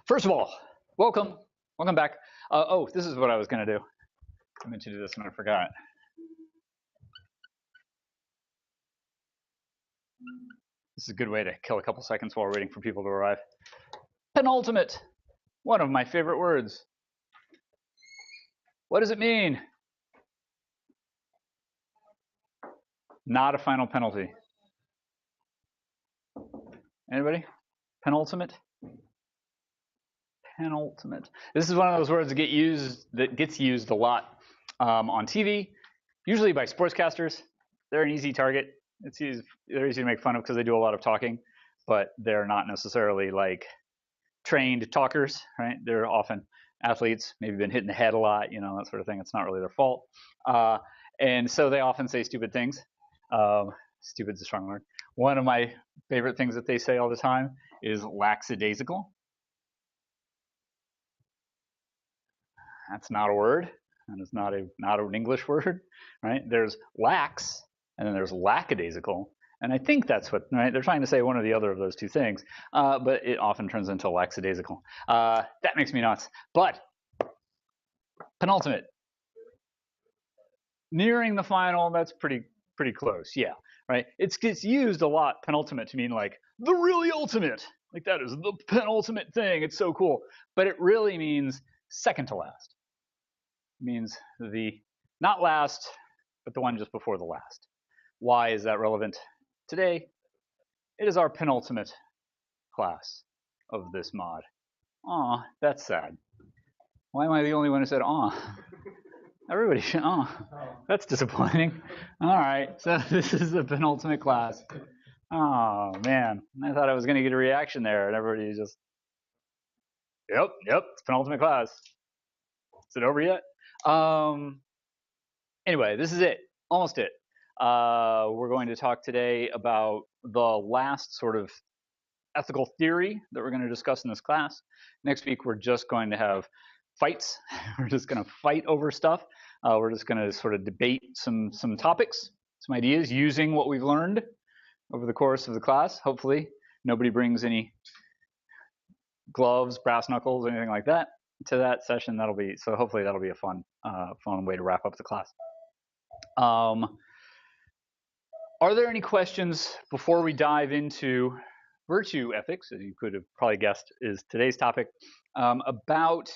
First of all, welcome back. Oh, this is what I was going to do. I meant to do this and I forgot. This is a good way to kill a couple seconds while we're waiting for people to arrive. Penultimate, one of my favorite words. What does it mean? Not a final penalty. Anybody? Penultimate? Penultimate. This is one of those words that gets used a lot on TV, usually by sportscasters. They're an easy target. They're easy to make fun of because they do a lot of talking, but they're not necessarily like trained talkers, right? They're often athletes, maybe been hit in the head a lot, that sort of thing. It's not really their fault. And so they often say stupid things. Stupid's a strong word. One of my favorite things that they say all the time is lackadaisical. That's not a word, and it's not an English word, right? There's lax, and then there's lackadaisical, and I think that's what, right? They're trying to say one or the other of those two things, but it often turns into lackadaisical. That makes me nuts. But penultimate, nearing the final, that's pretty close, yeah, right? It gets used a lot, penultimate, to mean like the really ultimate, like that is the penultimate thing. It's so cool, but it really means second to last. It means the not last, but the one just before the last. Why is that relevant today? It is our penultimate class of this mod. Aw, that's sad. Why am I the only one who said aw? Everybody should, that's disappointing. All right, so this is the penultimate class. Oh man, I thought I was gonna get a reaction there, and everybody just, yep, it's penultimate class. Is it over yet? Anyway, this is it, almost it. We're going to talk today about the last sort of ethical theory that we're going to discuss in this class. Next week, we're just going to have fights. We're just going to fight over stuff. We're just going to sort of debate some topics, some ideas, using what we've learned over the course of the class. Hopefully, nobody brings any gloves, brass knuckles, anything like that to that session. Hopefully that'll be a fun way to wrap up the class. Are there any questions before we dive into virtue ethics, as you could have probably guessed is today's topic, about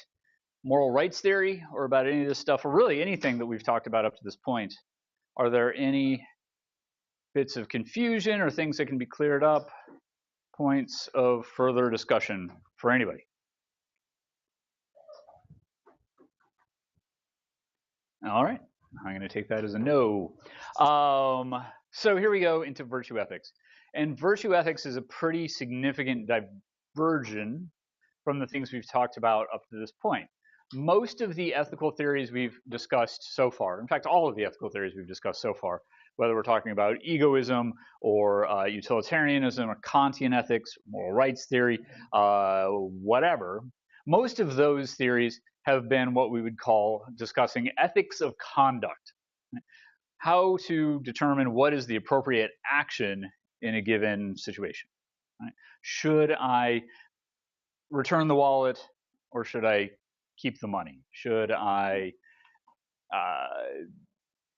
moral rights theory, or about any of this stuff, or really anything that we've talked about up to this point? Are there any bits of confusion or things that can be cleared up, points of further discussion for anybody? All right, I'm going to take that as a no. So here we go into virtue ethics. And virtue ethics is a pretty significant diversion from the things we've talked about up to this point. Most of the ethical theories we've discussed so far, in fact, all of the ethical theories we've discussed so far, whether we're talking about egoism or utilitarianism or Kantian ethics, moral rights theory, whatever, most of those theories have been what we would call discussing ethics of conduct. How to determine what is the appropriate action in a given situation. Right? Should I return the wallet or should I keep the money? Should I,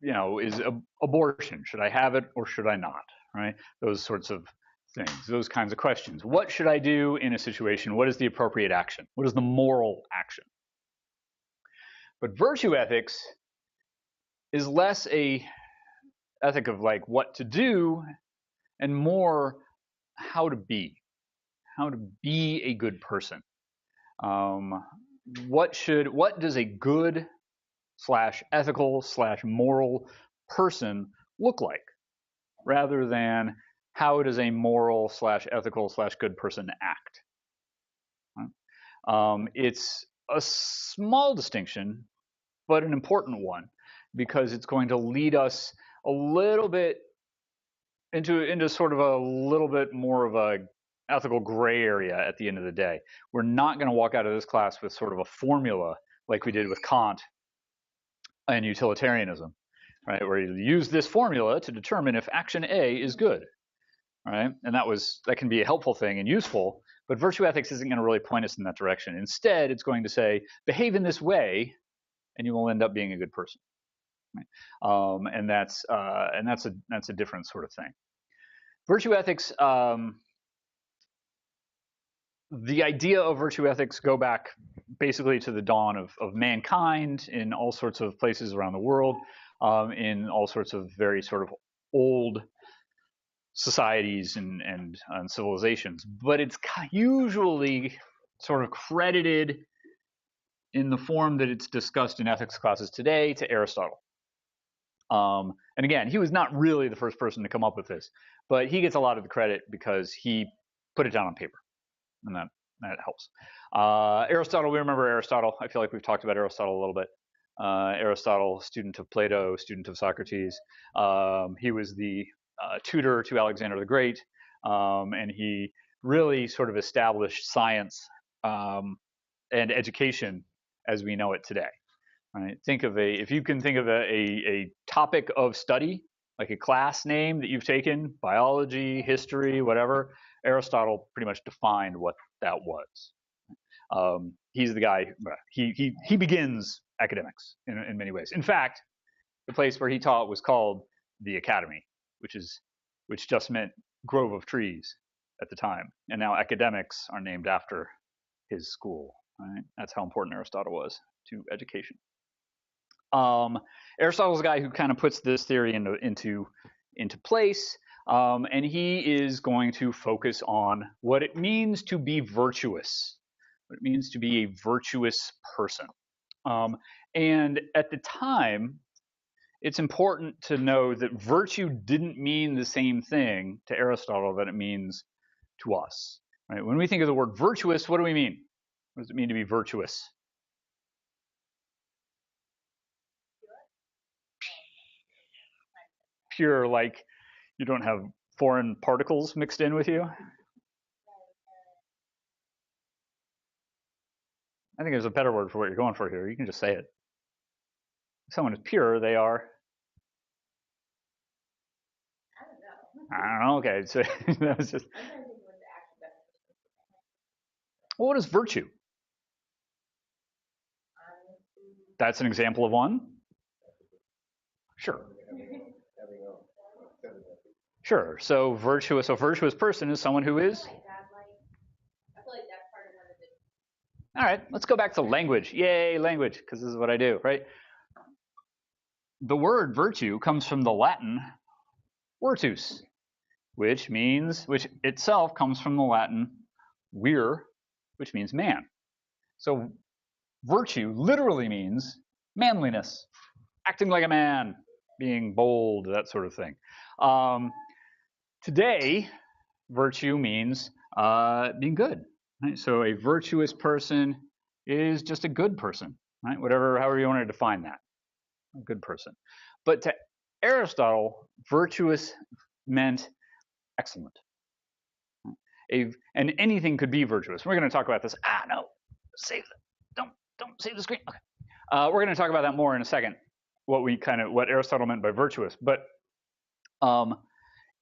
is abortion, should I have it or should I not? Right? Those sorts of things, those kinds of questions. What should I do in a situation? What is the appropriate action? What is the moral action? But virtue ethics is less a ethic of like what to do and more how to be a good person. What does a good / ethical / moral person look like, rather than how does a moral / ethical / good person act? It's a small distinction, but an important one, because it's going to lead us a little bit into sort of a little bit more of a ethical gray area at the end of the day. We're not going to walk out of this class with sort of a formula like we did with Kant and utilitarianism, right? Where you use this formula to determine if action A is good, right? And that can be a helpful thing and useful, But virtue ethics isn't going to really point us in that direction. Instead, it's going to say, behave in this way, and you will end up being a good person. Right? And that's a different sort of thing. Virtue ethics. The idea of virtue ethics go back basically to the dawn of mankind in all sorts of places around the world, in all sorts of very sort of old societies and civilizations. But it's usually sort of credited in the form that it's discussed in ethics classes today to Aristotle. And again, he was not really the first person to come up with this, but he gets a lot of the credit because he put it down on paper. And that helps. Aristotle, we remember Aristotle. I feel like we've talked about Aristotle a little bit. Aristotle, student of Plato, student of Socrates. He was the tutor to Alexander the Great, and he really sort of established science and education as we know it today. Right? If you can think of a topic of study, like a class name that you've taken, biology, history, whatever, Aristotle pretty much defined what that was. He's the guy. He begins academics in many ways. In fact, the place where he taught was called the Academy, which just meant grove of trees at the time. And now academics are named after his school. Right? That's how important Aristotle was to education. Aristotle's a guy who kind of puts this theory into place. And he is going to focus on what it means to be virtuous, what it means to be a virtuous person. And at the time, it's important to know that virtue didn't mean the same thing to Aristotle that it means to us. Right? When we think of the word virtuous, what do we mean? What does it mean to be virtuous? Pure, like you don't have foreign particles mixed in with you? I think there's a better word for what you're going for here. You can just say it. If someone is pure, they are. I don't know. Okay, so that was just. Well, what is virtue? That's an example of one. Sure. Sure. So a virtuous person is someone who is. All right, let's go back to language. Yay, language, because this is what I do, right? The word virtue comes from the Latin virtus, which itself comes from the Latin vir, which means man. So virtue literally means manliness, acting like a man, being bold, that sort of thing. Today, virtue means being good. Right? So a virtuous person is just a good person, right? However you want to define that, a good person. But to Aristotle, virtuous meant excellent. And anything could be virtuous. We're going to talk about this. No, save that. Don't save the screen. Okay. We're going to talk about that more in a second. What Aristotle meant by virtuous, but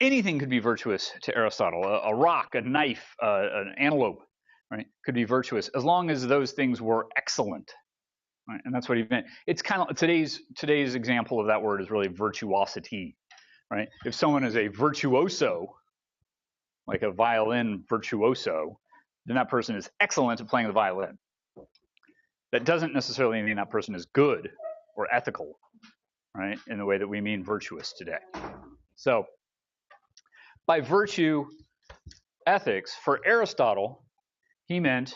anything could be virtuous to Aristotle. A rock, a knife, an antelope, right, could be virtuous as long as those things were excellent. Right? And that's what he meant. It's kind of today's example of that word is really virtuosity, right? If someone is a virtuoso, like a violin virtuoso, then that person is excellent at playing the violin. That doesn't necessarily mean that person is good or ethical, right, in the way that we mean virtuous today. So by virtue ethics, for Aristotle, he meant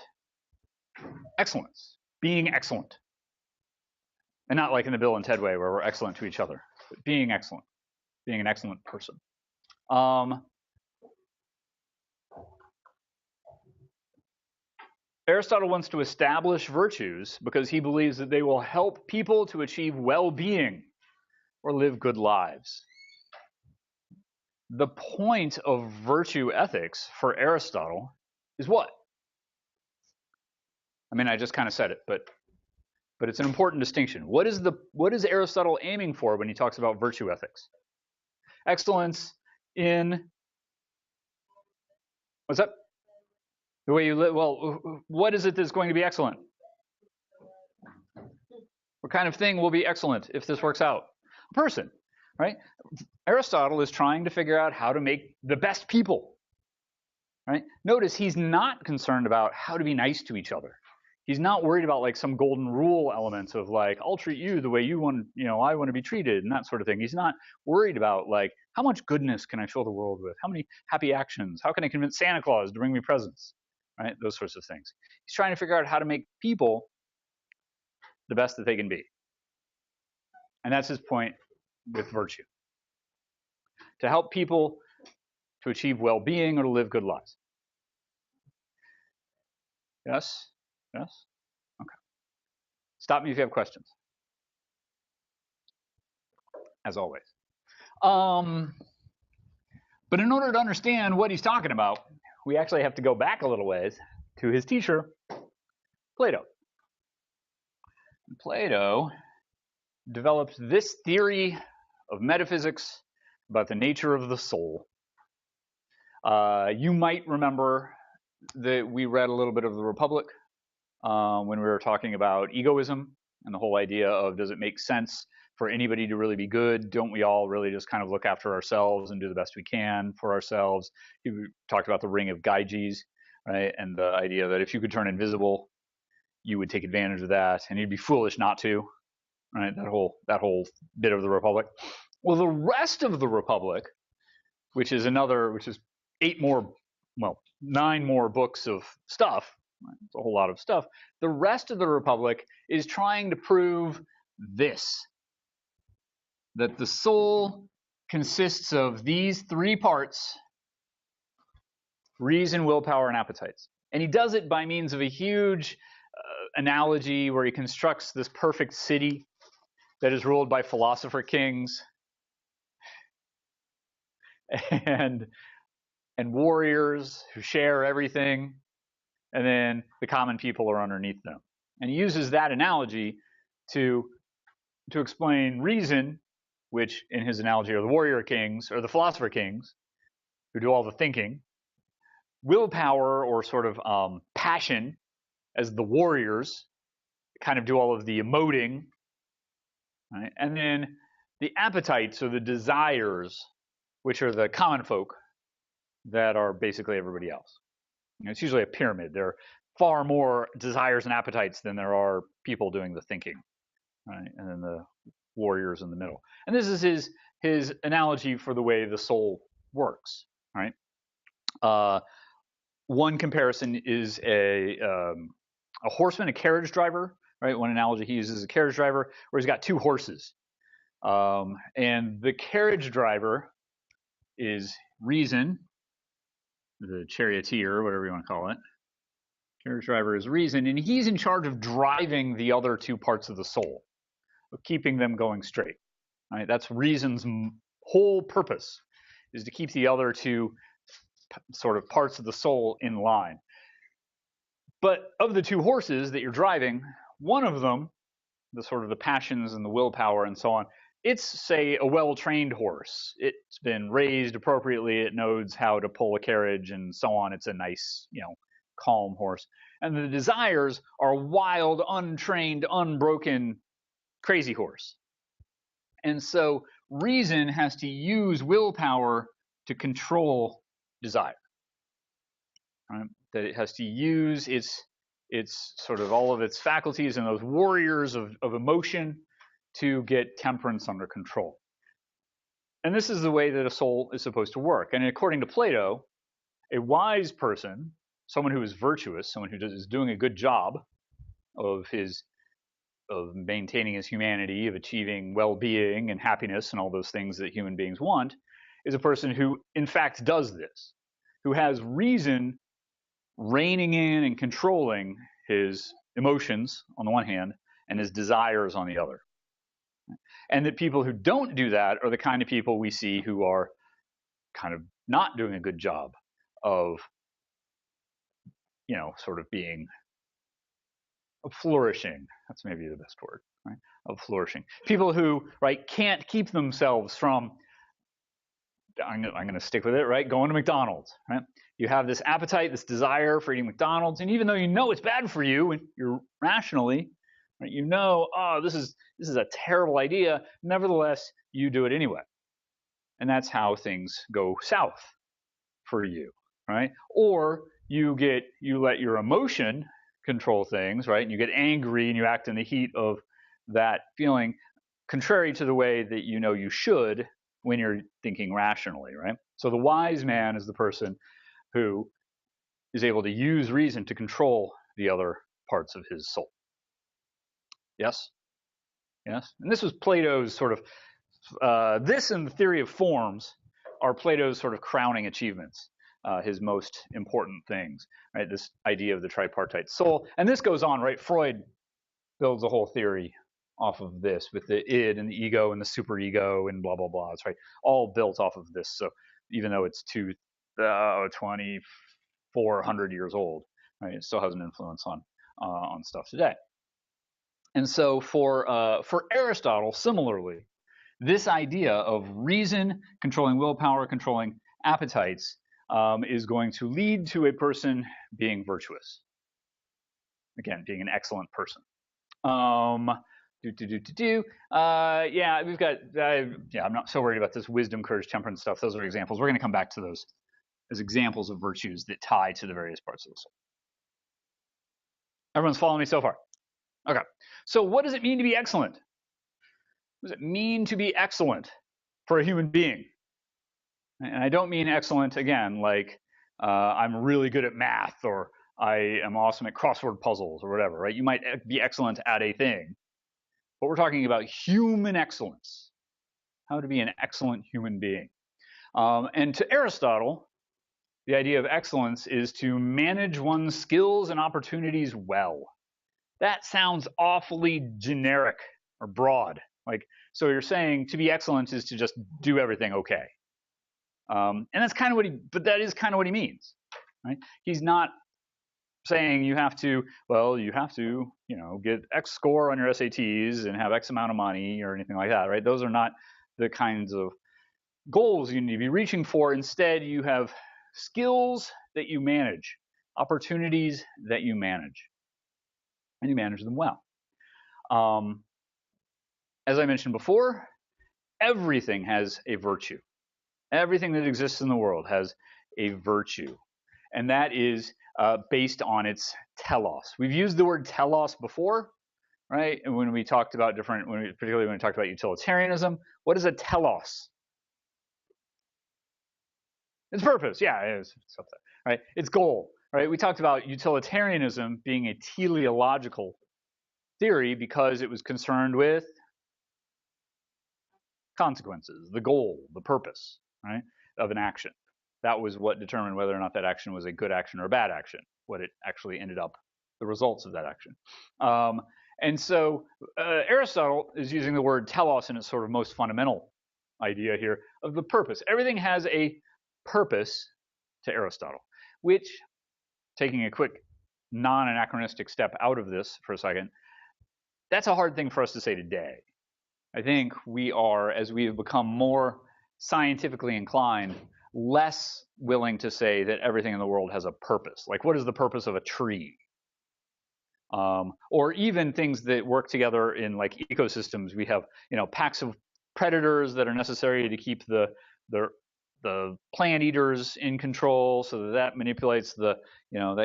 excellence, being excellent. And not like in the Bill and Ted way where we're excellent to each other, but being excellent, being an excellent person. Aristotle wants to establish virtues because he believes that they will help people to achieve well-being or live good lives. The point of virtue ethics for Aristotle is what? I mean, I just kind of said it, but it's an important distinction. What is Aristotle aiming for when he talks about virtue ethics? Excellence in, what's that? The way you live, well, what is it that's going to be excellent? What kind of thing will be excellent if this works out? A person, right? Aristotle is trying to figure out how to make the best people, right? Notice he's not concerned about how to be nice to each other. He's not worried about like some golden rule elements of like, I'll treat you the way you want, I want to be treated and that sort of thing. He's not worried about like, how much goodness can I fill the world with? How many happy actions? How can I convince Santa Claus to bring me presents? Right? Those sorts of things. He's trying to figure out how to make people the best that they can be. And that's his point with virtue. To help people to achieve well-being or to live good lives. Yes? Yes? Okay. Stop me if you have questions. As always. But in order to understand what he's talking about, we actually have to go back a little ways to his teacher, Plato. Plato developed this theory of metaphysics about the nature of the soul. You might remember that we read a little bit of the Republic when we were talking about egoism and the whole idea of, does it make sense for anybody to really be good? Don't we all really just kind of look after ourselves and do the best we can for ourselves? He talked about the ring of Gyges, right? And the idea that if you could turn invisible, you would take advantage of that, and you'd be foolish not to, right? That whole bit of the Republic. Well, the rest of the Republic, which is 9 more books of stuff. It's a whole lot of stuff. The rest of the Republic is trying to prove this, that the soul consists of these 3 parts: reason, willpower, and appetites. And he does it by means of a huge analogy where he constructs this perfect city that is ruled by philosopher kings and warriors who share everything, and then the common people are underneath them. And he uses that analogy to explain reason, which in his analogy are the warrior kings or the philosopher kings who do all the thinking, willpower or sort of passion as the warriors kind of do all of the emoting, right? And then the appetites or the desires, which are the common folk that are basically everybody else. It's usually a pyramid. There are far more desires and appetites than there are people doing the thinking, right? And then the warriors in the middle. And this is his analogy for the way the soul works, right? One comparison is a horseman, a carriage driver, right? One analogy he uses is a carriage driver where he's got 2 horses. And the carriage driver is reason, the charioteer, whatever you want to call it. Carriage driver is reason, and he's in charge of driving the other 2 parts of the soul, of keeping them going straight. Right? That's reason's whole purpose, is to keep the other 2 sort of parts of the soul in line. But of the 2 horses that you're driving, one of them, the sort of the passions and the willpower and so on, it's, say, a well-trained horse. It's been raised appropriately. It knows how to pull a carriage and so on. It's a nice, calm horse. And the desires are a wild, untrained, unbroken, crazy horse. And so reason has to use willpower to control desire. Right? That it has to use its sort of all of its faculties and those warriors of emotion to get temperance under control. And this is the way that a soul is supposed to work. And according to Plato, a wise person, someone who is virtuous, someone who is doing a good job of maintaining his humanity, of achieving well-being and happiness and all those things that human beings want, is a person who in fact does this, who has reason reining in and controlling his emotions on the one hand and his desires on the other. And that people who don't do that are the kind of people we see who are kind of not doing a good job of, sort of being flourishing. That's maybe the best word, right? Of flourishing. People who, right, can't keep themselves from, I'm going to stick with it, right? Going to McDonald's, right? You have this appetite, this desire for eating McDonald's, and even though you know it's bad for you, and you're rationally, right, you know, oh, this is a terrible idea. Nevertheless, you do it anyway, and that's how things go south for you, right? Or you let your emotion control things, right? And you get angry and you act in the heat of that feeling, contrary to the way that you know you should when you're thinking rationally, right? So the wise man is the person who is able to use reason to control the other parts of his soul. Yes? Yes? And this was Plato's sort of, this and the theory of forms are Plato's sort of crowning achievements, his most important things, right? This idea of the tripartite soul. And this goes on, right? Freud builds a whole theory off of this with the id and the ego and the superego and blah, blah, blah. It's right, all built off of this. So even though it's 2,400 years old, right, it still has an influence on stuff today. And so for Aristotle, similarly, this idea of reason controlling willpower, controlling appetites, is going to lead to a person being virtuous. Again, being an excellent person. Yeah, we've got. Yeah, I'm not so worried about this wisdom, courage, temperance stuff. Those are examples. We're going to come back to those as examples of virtues that tie to the various parts of the soul. Everyone's following me so far? Okay. So what does it mean to be excellent? What does it mean to be excellent for a human being? And I don't mean excellent, again, like I'm really good at math or I am awesome at crossword puzzles or whatever, right? You might be excellent at a thing, but we're talking about human excellence, how to be an excellent human being. And to Aristotle, the idea of excellence is to manage one's skills and opportunities well. That sounds awfully generic or broad. Like, so you're saying to be excellent is to just do everything okay. And that's kind of but that is kind of what he means, right? He's not saying you have to, get X score on your SATs and have X amount of money or anything like that, right? Those are not the kinds of goals you need to be reaching for. Instead, you have skills that you manage, opportunities that you manage, and you manage them well. As I mentioned before, everything has a virtue. Everything that exists in the world has a virtue, and that is based on its telos. We've used the word telos before, right? And when we talked about particularly when we talked about utilitarianism, what is a telos? It's purpose, yeah, it is something, right? It's goal, right? We talked about utilitarianism being a teleological theory because it was concerned with consequences, the goal, the purpose, right, of an action. That was what determined whether or not that action was a good action or a bad action, what it actually ended up, the results of that action. And so Aristotle is using the word telos in its sort of most fundamental idea here of the purpose. Everything has a purpose to Aristotle, which, taking a quick non-anachronistic step out of this for a second, that's a hard thing for us to say today. I think we are, as we have become more scientifically inclined, less willing to say that everything in the world has a purpose. Like, what is the purpose of a tree? Or even things that work together in like ecosystems. We have, packs of predators that are necessary to keep the plant eaters in control, so that manipulates that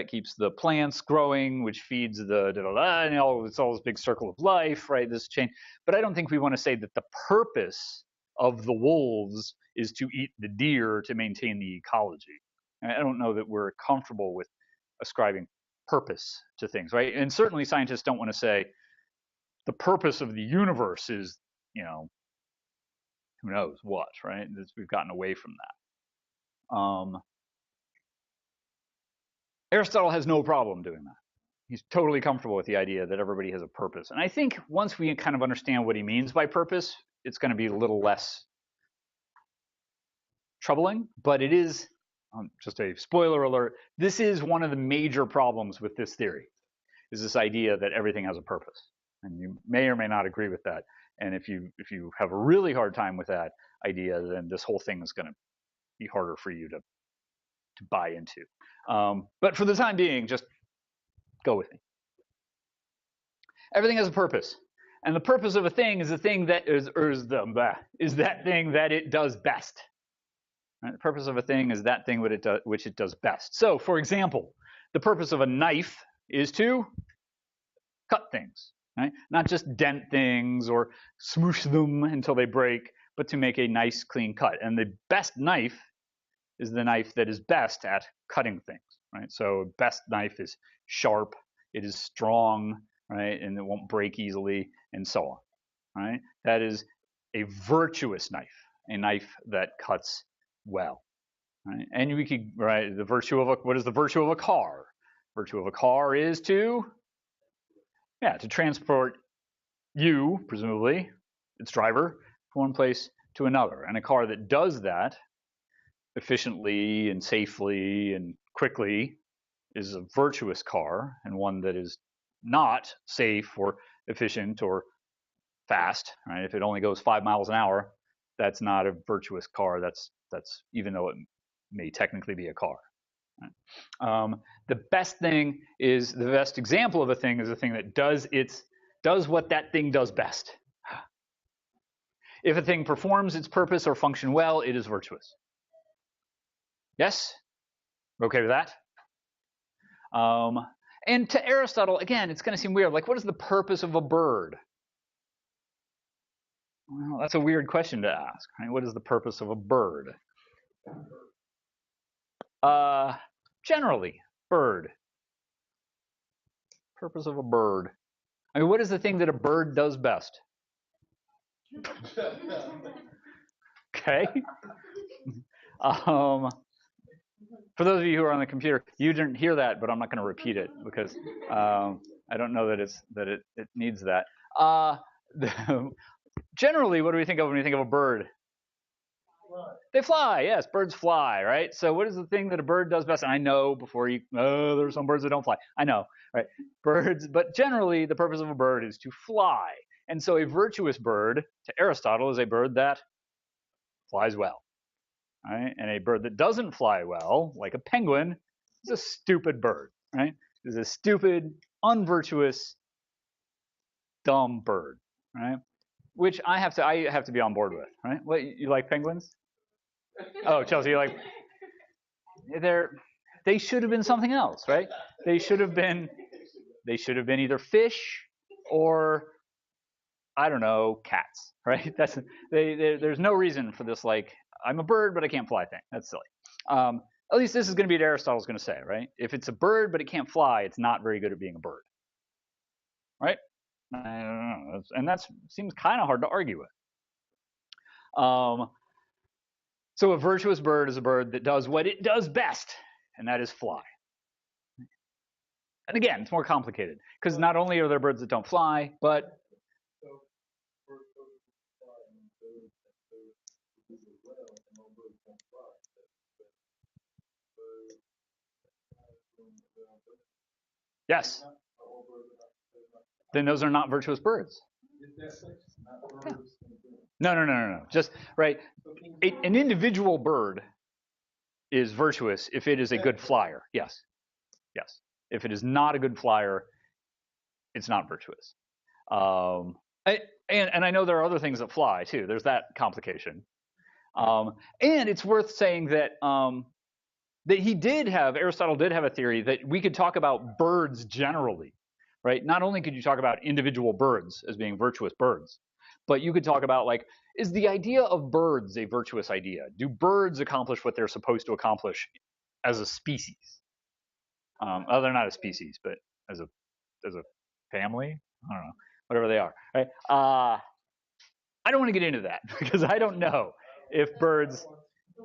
keeps the plants growing, which feeds the and it's all this big circle of life, right? This chain. But I don't think we want to say that the purpose of the wolves is to eat the deer to maintain the ecology. I don't know that we're comfortable with ascribing purpose to things, right? And certainly scientists don't want to say the purpose of the universe is, who knows what, right? We've gotten away from that. Aristotle has no problem doing that. He's totally comfortable with the idea that everybody has a purpose. And I think once we kind of understand what he means by purpose, it's going to be a little less troubling. But it is, just a spoiler alert, this is one of the major problems with this theory, is this idea that everything has a purpose. And you may or may not agree with that. And if you have a really hard time with that idea, then this whole thing is going to be harder for you to to buy into. But for the time being, just go with me. Everything has a purpose. And the purpose of a thing is the thing that is that thing that it does best. Right? The purpose of a thing is that thing which it does best. So, for example, the purpose of a knife is to cut things, right? Not just dent things or smoosh them until they break, but to make a nice, clean cut. And the best knife is the knife that is best at cutting things, right? So, best knife is sharp, it is strong, right? And it won't break easily, and so on, right? That is a virtuous knife, a knife that cuts well, right? And we could, right, the virtue of what is the virtue of a car? Virtue of a car is to transport you, presumably, its driver, from one place to another. And a car that does that efficiently and safely and quickly is a virtuous car, and one that is not safe or efficient or fast, right? If it only goes 5 miles an hour, that's not a virtuous car. That's even though it may technically be a car. Right? The best thing is the best example of a thing is a thing that does what that thing does best. If a thing performs its purpose or function well, it is virtuous. Yes? We're okay with that? And to Aristotle, again, it's going to seem weird. Like, what is the purpose of a bird? Well, that's a weird question to ask. Right? What is the purpose of a bird? Generally, bird. Purpose of a bird. I mean, what is the thing that a bird does best? Okay. For those of you who are on the computer, you didn't hear that, but I'm not going to repeat it because I don't know that it needs that. Generally, what do we think of when we think of a bird? They fly. Yes, birds fly, right? So what is the thing that a bird does best? And I know before you, there's some birds that don't fly. I know, right? Birds, but generally the purpose of a bird is to fly. And so a virtuous bird, to Aristotle, is a bird that flies well, right? And a bird that doesn't fly well, like a penguin, is a stupid bird, right? Is a stupid, unvirtuous, dumb bird, right? Which I have to be on board with, right? What, you like penguins? Oh, Chelsea, you like? They should have been something else, right? They should have been either fish or, I don't know, cats, right? There's no reason for this, like, I'm a bird but I can't fly thing. That's silly. At least this is going to be what Aristotle's going to say, right? If it's a bird but it can't fly, it's not very good at being a bird, right? I don't know, and that seems kind of hard to argue with. So a virtuous bird is a bird that does what it does best, and that is fly. And again, it's more complicated because not only are there birds that don't fly, but yes. Then those are not virtuous birds. Yeah. No. Just right. An individual bird is virtuous if it is a good flyer. Yes. If it is not a good flyer, it's not virtuous. And I know there are other things that fly too. There's that complication. And it's worth saying that Aristotle did have a theory that we could talk about birds generally, right? Not only could you talk about individual birds as being virtuous birds, but you could talk about, like, is the idea of birds a virtuous idea? Do birds accomplish what they're supposed to accomplish as a species? They're not a species, but as a family? I don't know, whatever they are, right? I don't want to get into that because I don't know if birds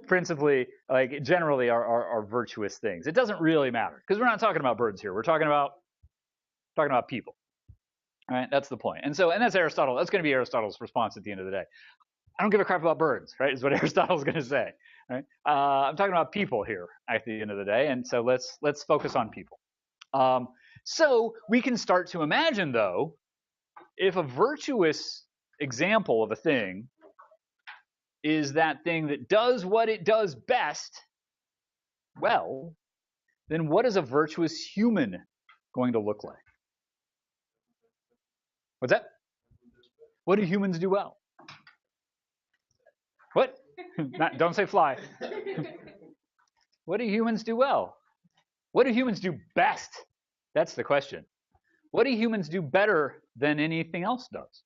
principally, like, generally are virtuous things. It doesn't really matter because we're not talking about birds here. We're talking about people. All right, that's the point. And that's Aristotle. That's going to be Aristotle's response at the end of the day. I don't give a crap about birds, right? Is what Aristotle's going to say. Right? I'm talking about people here at the end of the day, and so let's focus on people. So we can start to imagine, though, if a virtuous example of a thing is that thing that does what it does best, well, then what is a virtuous human going to look like? What's that? What do humans do well? What? Don't say fly. What do humans do well? What do humans do best? That's the question. What do humans do better than anything else does?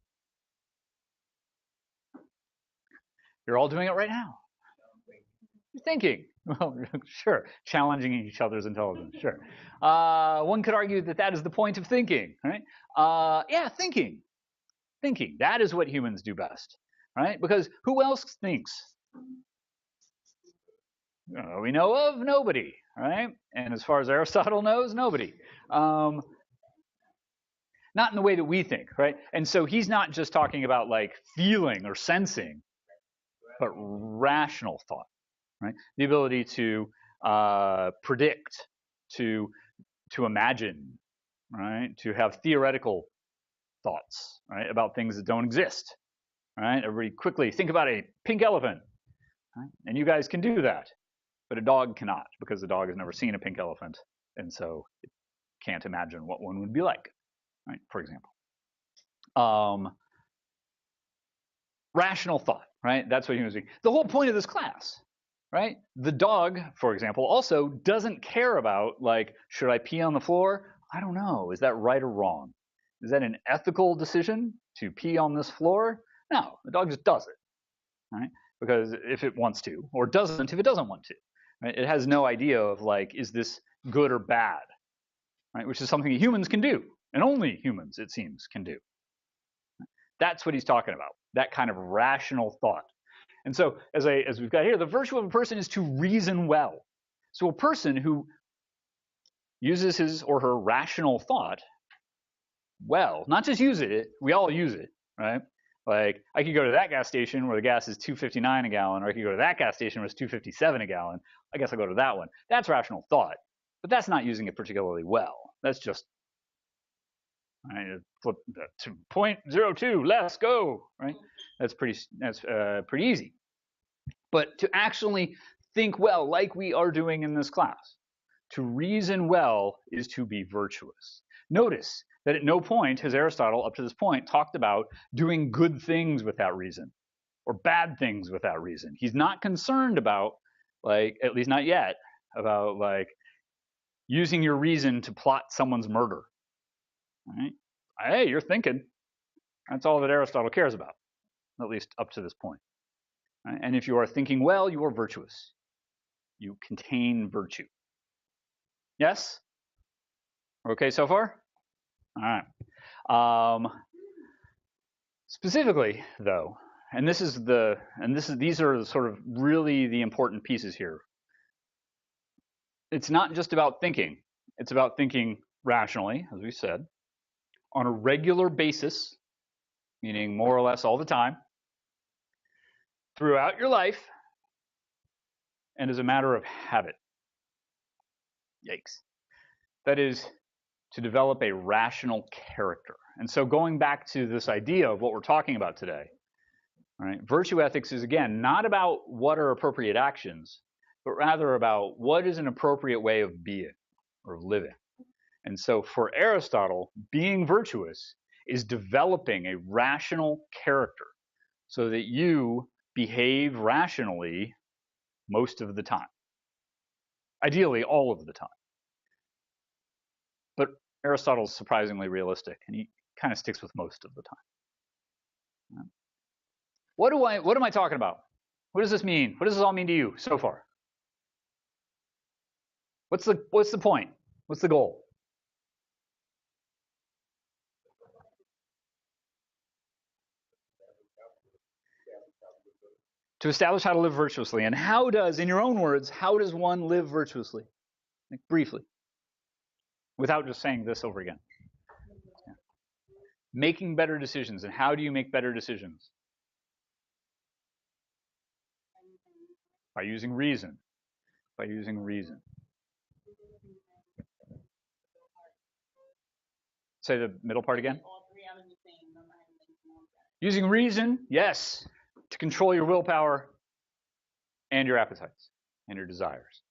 You're all doing it right now. You're thinking. Well, sure. Challenging each other's intelligence. Sure. One could argue that that is the point of thinking, right? Yeah, thinking. Thinking. That is what humans do best, right? Because who else thinks? We know of nobody, right? And as far as Aristotle knows, nobody. Not in the way that we think, right? And so he's not just talking about like feeling or sensing, but rational thought, right? The ability to predict, to imagine, right? To have theoretical thoughts, right, about things that don't exist, right? Everybody quickly think about a pink elephant, right? And you guys can do that, but a dog cannot because the dog has never seen a pink elephant, and so it can't imagine what one would be like, right? For example, rational thought, right? That's what humans do. The whole point of this class, right? The dog, for example, also doesn't care about like, should I pee on the floor? I don't know. Is that right or wrong? Is that an ethical decision to pee on this floor? No, the dog just does it, right? Because if it wants to, or doesn't if it doesn't want to, right? It has no idea of like, is this good or bad, right? Which is something that humans can do, and only humans, it seems, can do. That's what he's talking about, that kind of rational thought. And so, as we've got here, the virtue of a person is to reason well. So a person who uses his or her rational thought well, not just use it, we all use it, right? Like, I could go to that gas station where the gas is $2.59 a gallon, or I could go to that gas station where it's $2.57 a gallon. I guess I'll go to that one. That's rational thought, but that's not using it particularly well. That's just, right, flip to 0.02, let's go, right? That's pretty easy. But to actually think well, like we are doing in this class, to reason well is to be virtuous. Notice that at no point has Aristotle, up to this point, talked about doing good things without reason or bad things without reason. He's not concerned about, like, at least not yet, about like using your reason to plot someone's murder. Right? Hey, you're thinking. That's all that Aristotle cares about, at least up to this point. Right? And if you are thinking well, you are virtuous. You contain virtue. Yes? Okay so far? All right. Specifically, though, these are sort of really the important pieces here. It's not just about thinking. It's about thinking rationally, as we said, on a regular basis, meaning more or less all the time, throughout your life, and as a matter of habit. Yikes. That is, to develop a rational character. And so going back to this idea of what we're talking about today, right? Virtue ethics is, again, not about what are appropriate actions, but rather about what is an appropriate way of being or of living. And so for Aristotle, being virtuous is developing a rational character so that you behave rationally most of the time. Ideally, all of the time. But Aristotle's surprisingly realistic, and he kind of sticks with most of the time. What am I talking about? What does this mean? What does this all mean to you so far? What's the point? What's the goal? To establish how to live virtuously. And how does, in your own words, how does one live virtuously? Like, briefly. Without just saying this over again. Yeah. Making better decisions. And how do you make better decisions? By using reason. By using reason. Say the middle part again. Using reason, yes, to control your willpower and your appetites and your desires.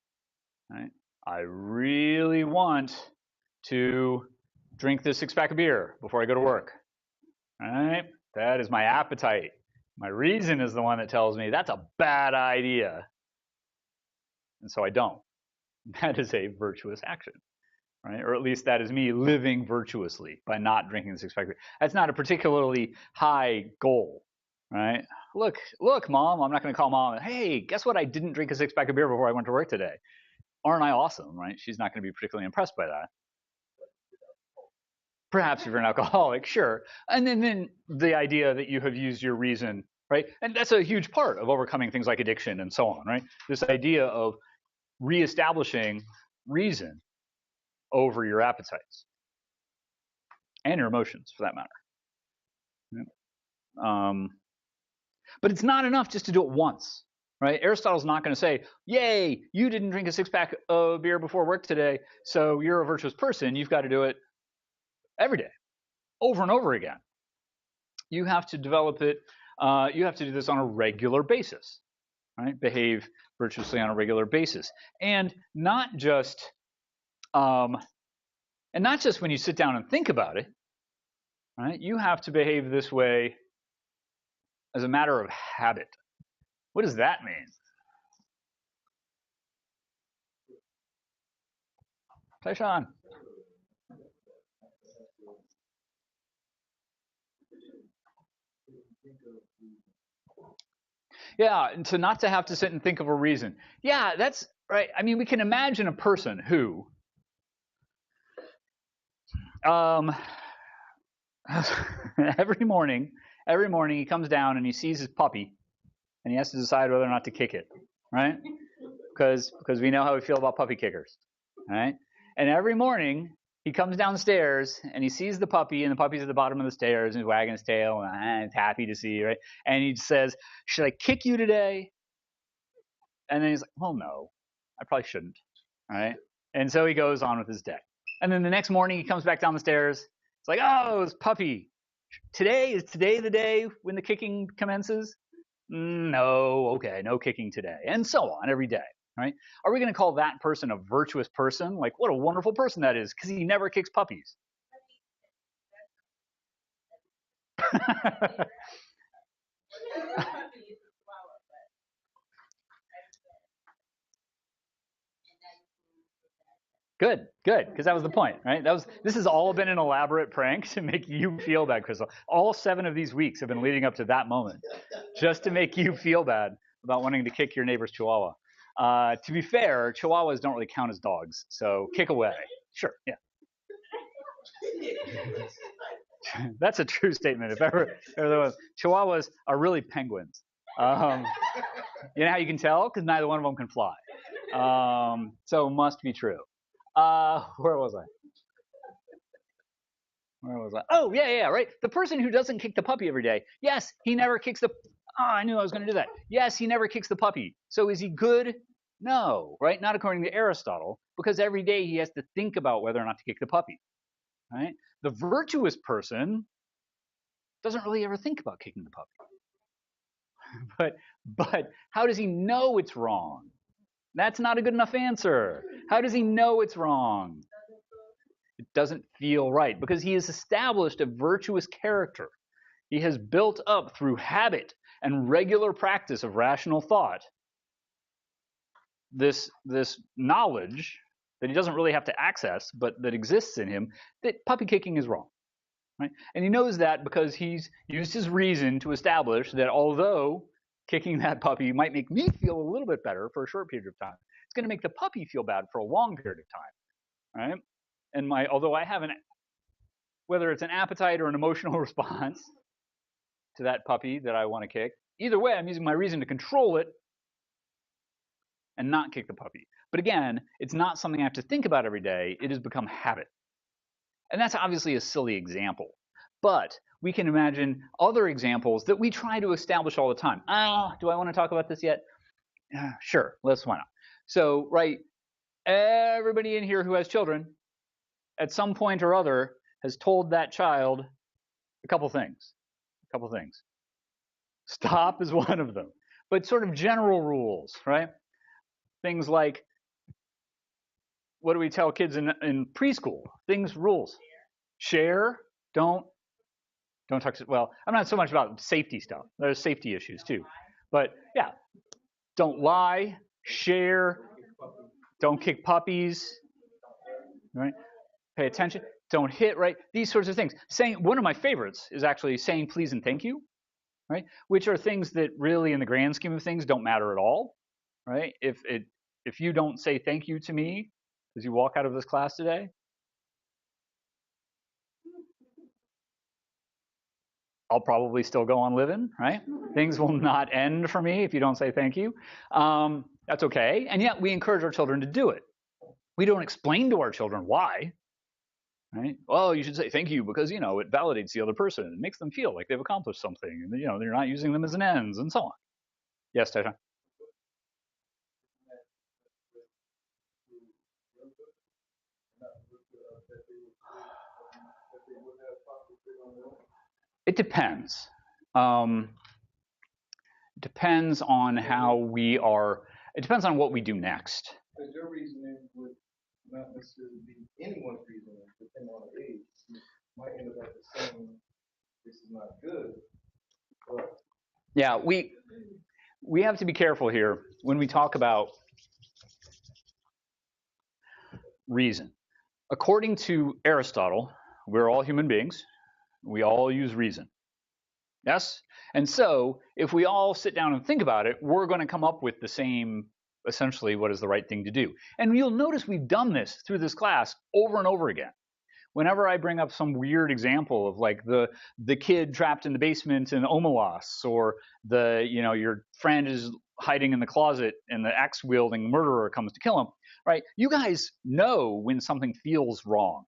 right? I really want to drink this 6-pack of beer before I go to work, right? That is my appetite. My reason is the one that tells me that's a bad idea, and so I don't. That is a virtuous action, right? Or at least that is me living virtuously by not drinking the 6-pack of beer. That's not a particularly high goal, right? Look, mom, I'm not going to call mom, hey, guess what? I didn't drink a 6-pack of beer before I went to work today. Aren't I awesome, right? She's not going to be particularly impressed by that. Perhaps if you're an alcoholic, sure. And then the idea that you have used your reason, right? And that's a huge part of overcoming things like addiction and so on, right? This idea of reestablishing reason over your appetites and your emotions, for that matter. But it's not enough just to do it once, right? Aristotle's not going to say, yay, you didn't drink a 6-pack of beer before work today, so you're a virtuous person. You've got to do it every day, over and over again. You have to develop it. You have to do this on a regular basis, right? Behave virtuously on a regular basis, and not just when you sit down and think about it, right? You have to behave this way as a matter of habit. What does that mean? Play Sean. Yeah, and to not to have to sit and think of a reason. Yeah, that's right. I mean, we can imagine a person who every morning he comes down and he sees his puppy and he has to decide whether or not to kick it, right? Because we know how we feel about puppy kickers, right? And every morning he comes downstairs and he sees the puppy, and the puppy's at the bottom of the stairs and he's wagging his tail and he's happy to see you, right? And he says, should I kick you today? And then he's like, well, no, I probably shouldn't, right? And so he goes on with his day. And then the next morning he comes back down the stairs. It's like, oh, it's puppy. Is today the day when the kicking commences? No, okay, no kicking today. And so on every day, right? Are we going to call that person a virtuous person? Like, what a wonderful person that is, because he never kicks puppies. Good, because that was the point, right? This has all been an elaborate prank to make you feel bad, Crystal. All 7 of these weeks have been leading up to that moment, just to make you feel bad about wanting to kick your neighbor's chihuahua. To be fair, chihuahuas don't really count as dogs, so kick away. Sure, yeah. That's a true statement. If ever there was, chihuahuas are really penguins. You know how you can tell? Because neither one of them can fly. So must be true. Where was I? Oh, yeah, right. The person who doesn't kick the puppy every day. Yes, he never kicks the. Oh, I knew I was going to do that. Yes, he never kicks the puppy. So is he good? No, right? Not according to Aristotle, because every day he has to think about whether or not to kick the puppy. Right? The virtuous person doesn't really ever think about kicking the puppy. But how does he know it's wrong? That's not a good enough answer. How does he know it's wrong? It doesn't feel right because he has established a virtuous character. He has built up through habit and regular practice of rational thought this knowledge that he doesn't really have to access, but that exists in him, that puppy kicking is wrong. Right? And he knows that because he's used his reason to establish that although kicking that puppy might make me feel a little bit better for a short period of time, it's going to make the puppy feel bad for a long period of time. Right? And although I have whether it's an appetite or an emotional response to that puppy that I want to kick, either way, I'm using my reason to control it and not kick the puppy. But again, it's not something I have to think about every day. It has become habit. And that's obviously a silly example. But we can imagine other examples that we try to establish all the time. Do I want to talk about this yet? Sure, why not? So, right, everybody in here who has children at some point or other has told that child a couple things. Stop is one of them. But sort of general rules, right? Things like what do we tell kids in preschool? Things, rules. Share, don't talk. Well, I'm not so much about safety stuff. There's safety issues too. But yeah, don't lie, share, don't kick puppies, right? Pay attention, don't hit, right? These sorts of things. Saying, one of my favorites is actually saying please and thank you, right? Which are things that really, in the grand scheme of things, don't matter at all, right? If you don't say thank you to me as you walk out of this class today, I'll probably still go on living, right? Things will not end for me if you don't say thank you. That's okay. And yet we encourage our children to do it. We don't explain to our children why, right? Well, you should say thank you because, it validates the other person. It makes them feel like they've accomplished something. And, they're not using them as an ends and so on. Yes, Tasha? It depends. Depends on how we are. It depends on what we do next. Because your reasoning would not necessarily be anyone's reasoning, depending on the age. You might end up at the same, this is not good. But yeah, we have to be careful here when we talk about reason. According to Aristotle, we're all human beings. We all use reason. Yes? And so if we all sit down and think about it, we're going to come up with the same, essentially, what is the right thing to do. And you'll notice we've done this through this class over and over again. Whenever I bring up some weird example of like the kid trapped in the basement in Omelas, or your friend is hiding in the closet and the axe wielding murderer comes to kill him, right? You guys know when something feels wrong.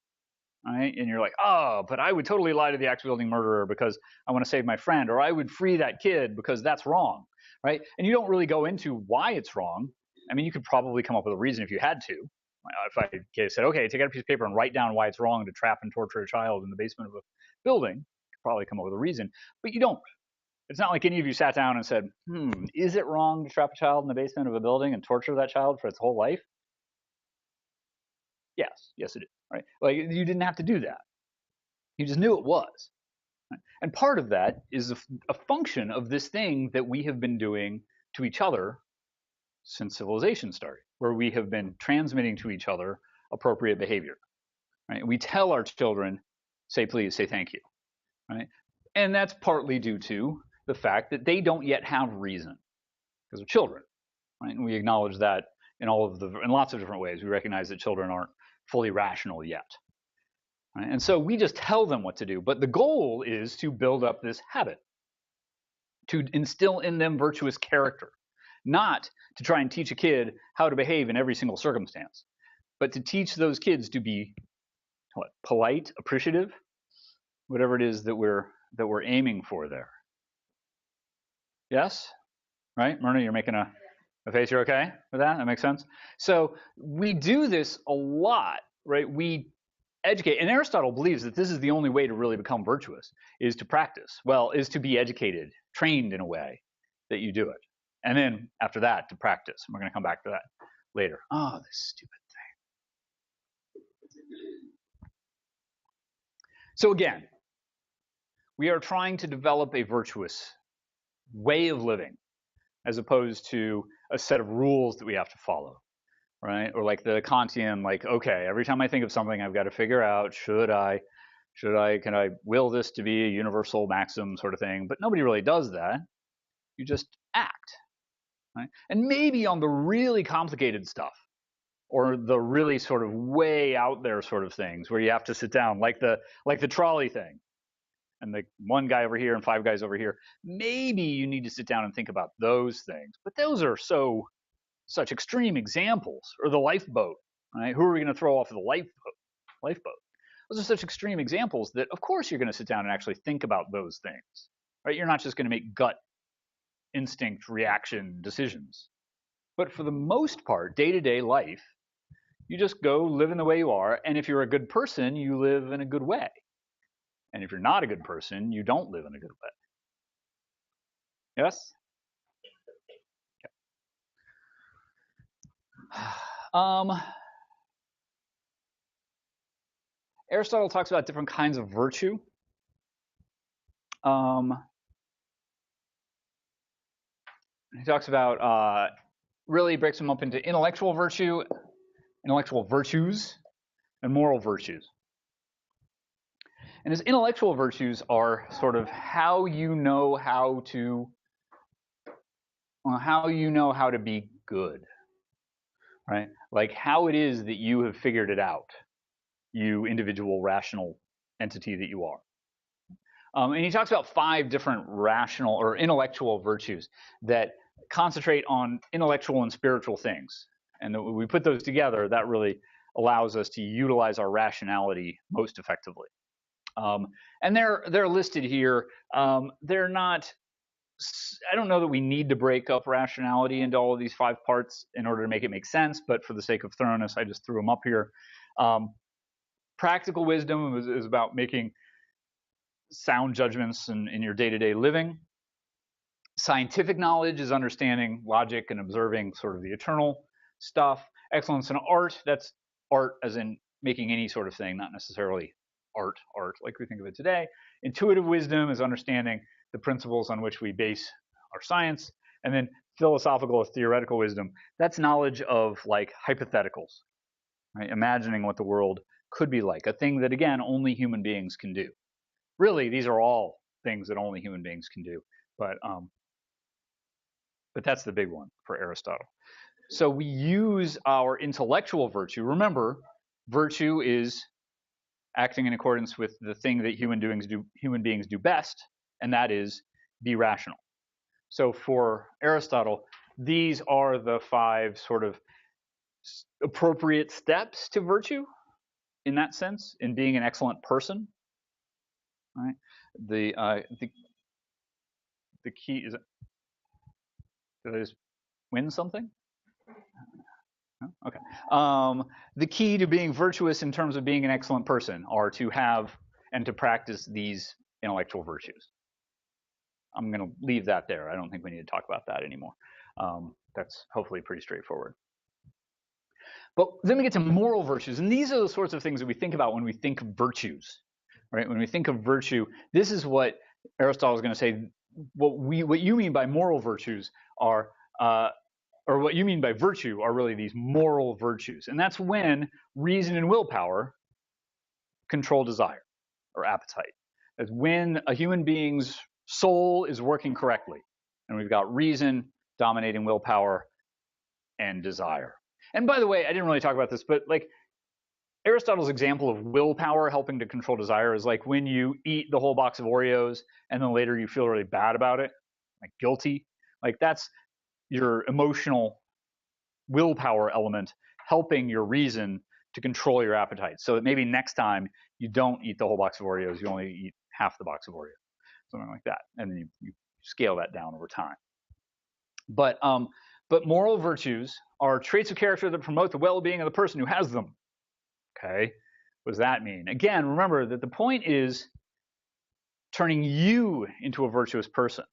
Right? And you're like, oh, but I would totally lie to the axe wielding murderer because I want to save my friend, or I would free that kid because that's wrong, right? And you don't really go into why it's wrong. I mean, you could probably come up with a reason if you had to. If I said, okay, take out a piece of paper and write down why it's wrong to trap and torture a child in the basement of a building, you could probably come up with a reason, but you don't. It's not like any of you sat down and said, is it wrong to trap a child in the basement of a building and torture that child for its whole life? Yes, it is. Right? Like, you didn't have to do that. You just knew it was. Right? And part of that is a function of this thing that we have been doing to each other since civilization started, where we have been transmitting to each other appropriate behavior. Right? We tell our children, say please, say thank you. Right? And that's partly due to the fact that they don't yet have reason because they're children. Right? And we acknowledge that in lots of different ways. We recognize that children aren't fully rational yet. Right? And so we just tell them what to do. But the goal is to build up this habit, to instill in them virtuous character, not to try and teach a kid how to behave in every single circumstance, but to teach those kids to be polite, appreciative, whatever it is that we're aiming for there. Yes? Right? Myrna, you're making a face. You're okay with that? That makes sense? So we do this a lot, right? We educate, and Aristotle believes that this is the only way to really become virtuous, is to practice. Well, is to be educated, trained in a way that you do it. And then after that, to practice. And we're going to come back to that later. Oh, this stupid thing. So again, we are trying to develop a virtuous way of living as opposed to a set of rules that we have to follow, right? Or like the Kantian, like, okay, every time I think of something, I've got to figure out, can I will this to be a universal maxim sort of thing? But nobody really does that. You just act, right? And maybe on the really complicated stuff, or the really sort of way out there sort of things where you have to sit down, like the trolley thing, and the one guy over here and five guys over here, maybe you need to sit down and think about those things. But those are such extreme examples. Or the lifeboat, right? Who are we going to throw off of the lifeboat? Those are such extreme examples that, of course, you're going to sit down and actually think about those things, right? You're not just going to make gut instinct reaction decisions. But for the most part, day-to-day life, you just go live in the way you are. And if you're a good person, you live in a good way. And if you're not a good person, you don't live in a good way. Yes? Okay. Aristotle talks about different kinds of virtue. He talks about, really breaks them up into intellectual virtue, intellectual virtues, and moral virtues. And his intellectual virtues are sort of how you know how to be good, right? Like how it is that you have figured it out, you individual rational entity that you are. And he talks about 5 different rational or intellectual virtues that concentrate on intellectual and spiritual things. And when we put those together, that really allows us to utilize our rationality most effectively. And they're listed here. They're not. I don't know that we need to break up rationality into all of these 5 parts in order to make it make sense, but for the sake of thoroughness, I just threw them up here. Practical wisdom is about making sound judgments in your day-to-day living. Scientific knowledge is understanding logic and observing sort of the eternal stuff. Excellence in art, that's art as in making any sort of thing, not necessarily art like we think of it today. Intuitive wisdom is understanding the principles on which we base our science. And then philosophical or theoretical wisdom, that's knowledge of like hypotheticals, right? Imagining what the world could be like, a thing that, again, only human beings can do. Really, these are all things that only human beings can do. But that's the big one for Aristotle. So we use our intellectual virtue. Remember, virtue is acting in accordance with the thing that human beings do best, and that is be rational. So for Aristotle, these are the 5 sort of appropriate steps to virtue in that sense, in being an excellent person. Right? The key is, did I just win something? No? Okay. The key to being virtuous in terms of being an excellent person are to have and to practice these intellectual virtues. I'm going to leave that there. I don't think we need to talk about that anymore. That's hopefully pretty straightforward. But then we get to moral virtues, and these are the sorts of things that we think about when we think of virtues, right? When we think of virtue, this is what Aristotle is going to say. What you mean by moral virtues are, or what you mean by virtue are really these moral virtues, and that's when reason and willpower control desire or appetite. That's when a human being's soul is working correctly, and we've got reason dominating willpower and desire. And by the way, I didn't really talk about this, but like Aristotle's example of willpower helping to control desire is like when you eat the whole box of Oreos and then later you feel really bad about it, like guilty. Like that's your emotional willpower element helping your reason to control your appetite, so that maybe next time you don't eat the whole box of Oreos, you only eat half the box of Oreos, something like that, and then you scale that down over time. But moral virtues are traits of character that promote the well-being of the person who has them. Okay, what does that mean? Again, remember that the point is turning you into a virtuous person.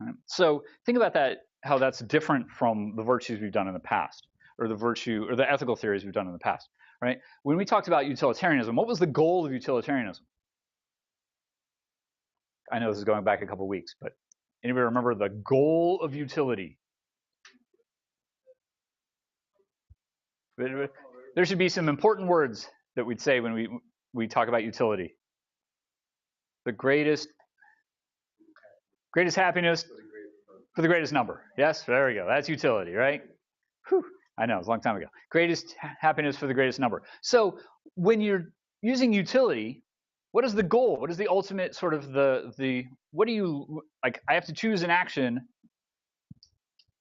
Right? So think about that, how that's different from the virtues we've done in the past, or the ethical theories we've done in the past. Right? When we talked about utilitarianism, what was the goal of utilitarianism? I know this is going back a couple of weeks, but anybody remember the goal of utility? There should be some important words that we'd say when we talk about utility. The greatest happiness for the greatest number. Yes, there we go. That's utility, right? Whew. I know, it was a long time ago. Greatest happiness for the greatest number. So when you're using utility, what is the goal? What is the ultimate sort of what do you, like, I have to choose an action.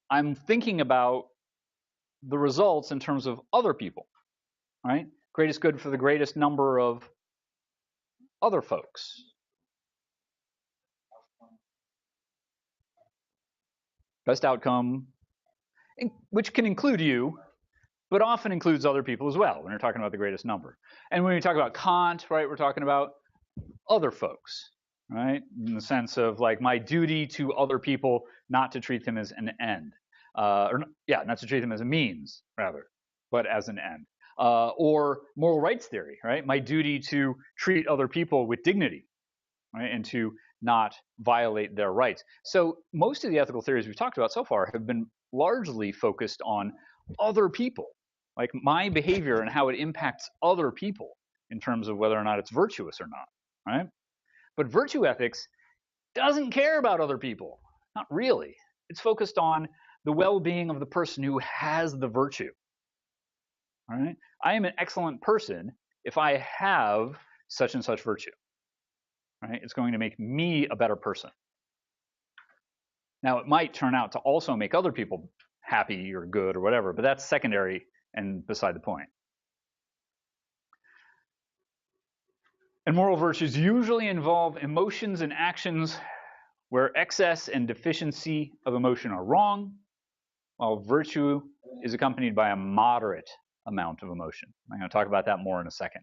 I'm thinking about the results in terms of other people, right? Greatest good for the greatest number of other folks. Best outcome, which can include you, but often includes other people as well when you're talking about the greatest number. And when we talk about Kant, right, we're talking about other folks, right? In the sense of like my duty to other people, not to treat them as an end. Not to treat them as a means, rather, but as an end. or moral rights theory, right? My duty to treat other people with dignity, right, and to not violate their rights. So most of the ethical theories we've talked about so far have been largely focused on other people, like my behavior and how it impacts other people in terms of whether or not it's virtuous or not, right? But virtue ethics doesn't care about other people, not really. It's focused on the well-being of the person who has the virtue. All right? I am an excellent person if I have such and such virtue. Right? It's going to make me a better person. Now, it might turn out to also make other people happy or good or whatever, but that's secondary and beside the point. And moral virtues usually involve emotions and actions where excess and deficiency of emotion are wrong, while virtue is accompanied by a moderate amount of emotion. I'm going to talk about that more in a second.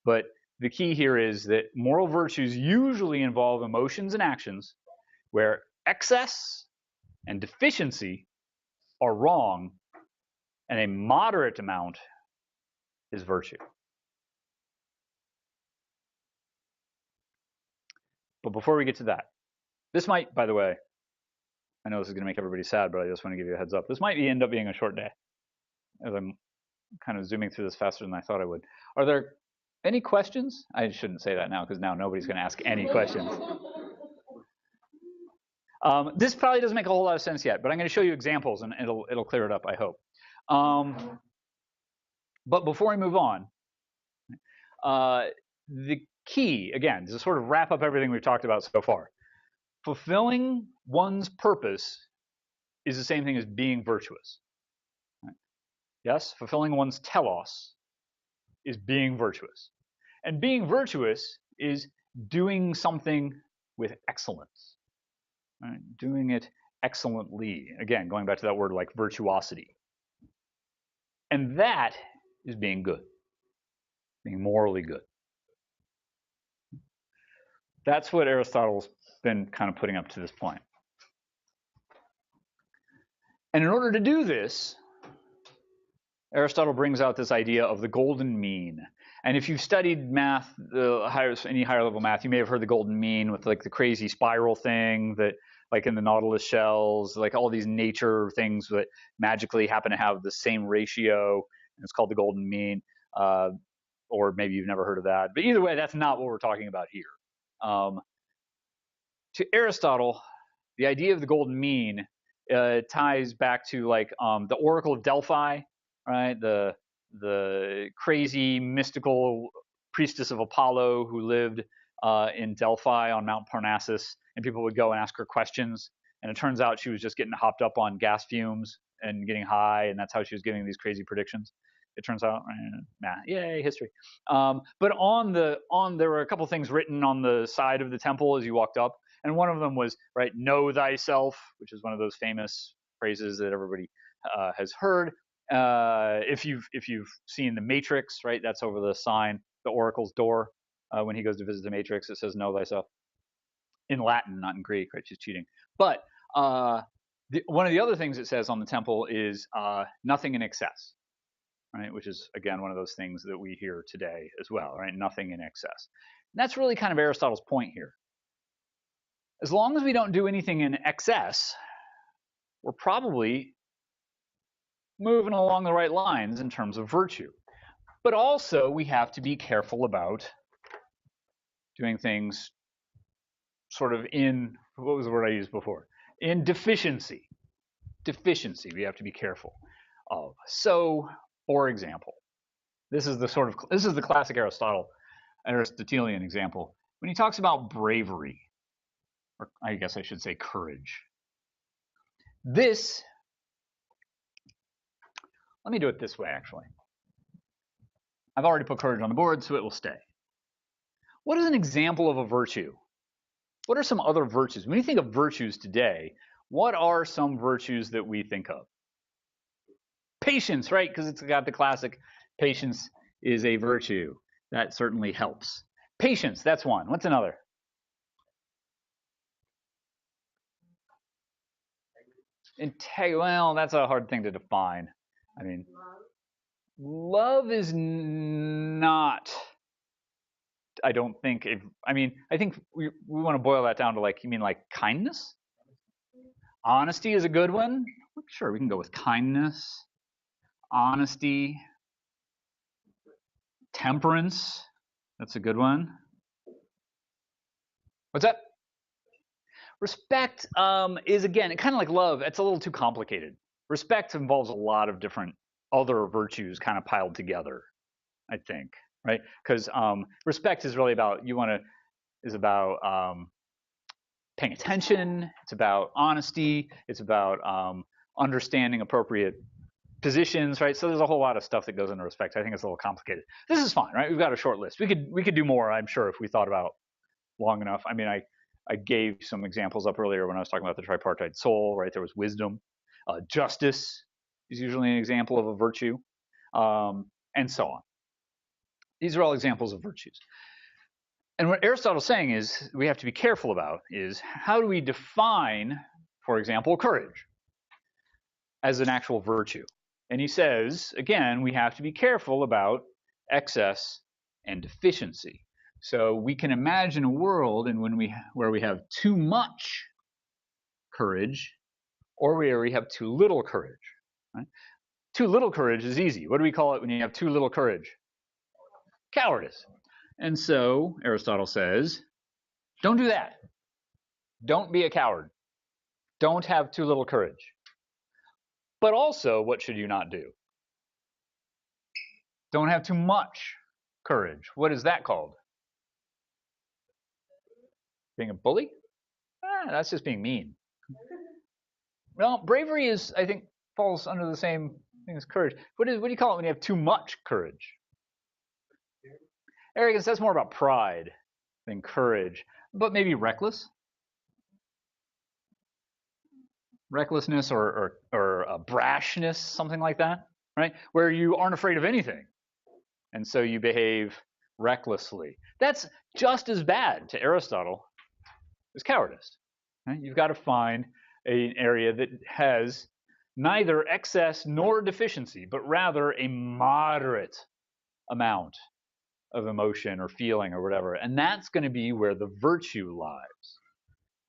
But the key here is that moral virtues usually involve emotions and actions where excess and deficiency are wrong, and a moderate amount is virtue. But before we get to that, this might, by the way, I know this is going to make everybody sad, but I just want to give you a heads up. This might end up being a short day, as I'm kind of zooming through this faster than I thought I would. Are there any questions? I shouldn't say that now, because now nobody's going to ask any questions. This probably doesn't make a whole lot of sense yet, but I'm going to show you examples, and it'll clear it up, I hope. But before I move on, the key, again, to sort of wrap up everything we've talked about so far, fulfilling one's purpose is the same thing as being virtuous. Right? Yes, fulfilling one's telos is being virtuous. And being virtuous is doing something with excellence. Right? Doing it excellently. Again, going back to that word like virtuosity. And that is being good. Being morally good. That's what Aristotle's been kind of putting up to this point. And in order to do this, Aristotle brings out this idea of the golden mean. And if you've studied math, any higher level math, you may have heard the golden mean with like the crazy spiral thing that, like in the Nautilus shells, like all these nature things that magically happen to have the same ratio. And it's called the golden mean. Or maybe you've never heard of that. But either way, that's not what we're talking about here. To Aristotle, the idea of the golden mean ties back to like the Oracle of Delphi, right? The crazy mystical priestess of Apollo who lived in Delphi on Mount Parnassus, and people would go and ask her questions, and it turns out she was just getting hopped up on gas fumes and getting high, and that's how she was giving these crazy predictions. It turns out, yay, history. But there were a couple things written on the side of the temple as you walked up, and one of them was, right, know thyself, which is one of those famous phrases that everybody has heard. If you've seen The Matrix, right, that's over the sign, the Oracle's door. When he goes to visit the Matrix, it says know thyself. In Latin, not in Greek, right? She's cheating. But one of the other things it says on the temple is nothing in excess. Right, which is, again, one of those things that we hear today as well, right? Nothing in excess. And that's really kind of Aristotle's point here. As long as we don't do anything in excess, we're probably moving along the right lines in terms of virtue. But also, we have to be careful about doing things sort of in, what was the word I used before? In deficiency. Deficiency, we have to be careful of. So, for example, this is the classic Aristotelian example. When he talks about bravery, or I guess I should say courage. Let me do it this way, actually. I've already put courage on the board, so it will stay. What is an example of a virtue? What are some other virtues? When you think of virtues today, what are some virtues that we think of? Patience, right? Because it's got the classic patience is a virtue. That certainly helps. Patience, that's one. What's another? Well, that's a hard thing to define. I mean, love is not, I don't think, I think we want to boil that down to like, you mean like kindness? Honesty is a good one. Sure, we can go with kindness, honesty, temperance. That's a good one. What's that? Respect is, again, kind of like love. It's a little too complicated. Respect involves a lot of different other virtues kind of piled together, I think, right? Because respect is really about, is about paying attention. It's about honesty. It's about understanding appropriate positions, right? So there's a whole lot of stuff that goes into respect. I think it's a little complicated. This is fine, right? We've got a short list. We could do more, I'm sure, if we thought about long enough. I mean, I gave some examples up earlier when I was talking about the tripartite soul, right? There was wisdom. Justice is usually an example of a virtue, and so on. These are all examples of virtues. And what Aristotle's saying is we have to be careful about is how do we define, for example, courage as an actual virtue? And he says, again, we have to be careful about excess and deficiency. So we can imagine a world where we have too much courage or where we have too little courage. Right? Too little courage is easy. What do we call it when you have too little courage? Cowardice. And so Aristotle says, don't do that. Don't be a coward. Don't have too little courage. But also, what should you not do? Don't have too much courage. What is that called? Being a bully? That's just being mean. Well, bravery is, I think, falls under the same thing as courage. What do you call it when you have too much courage? Arrogance, that's more about pride than courage, but maybe reckless. Recklessness or brashness, something like that, right? Where you aren't afraid of anything, and so you behave recklessly. That's just as bad to Aristotle as cowardice. Right? You've got to find an area that has neither excess nor deficiency, but rather a moderate amount of emotion or feeling or whatever. And that's going to be where the virtue lies.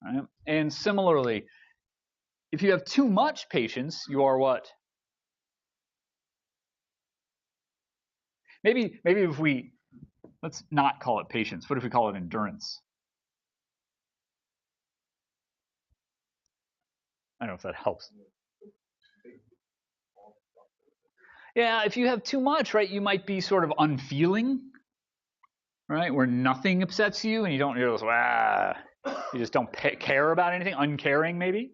Right? And similarly, if you have too much patience, you are what? Maybe if let's not call it patience. What if we call it endurance? I don't know if that helps. Yeah, if you have too much, right, you might be sort of unfeeling, right, where nothing upsets you and you just don't care about anything, uncaring maybe.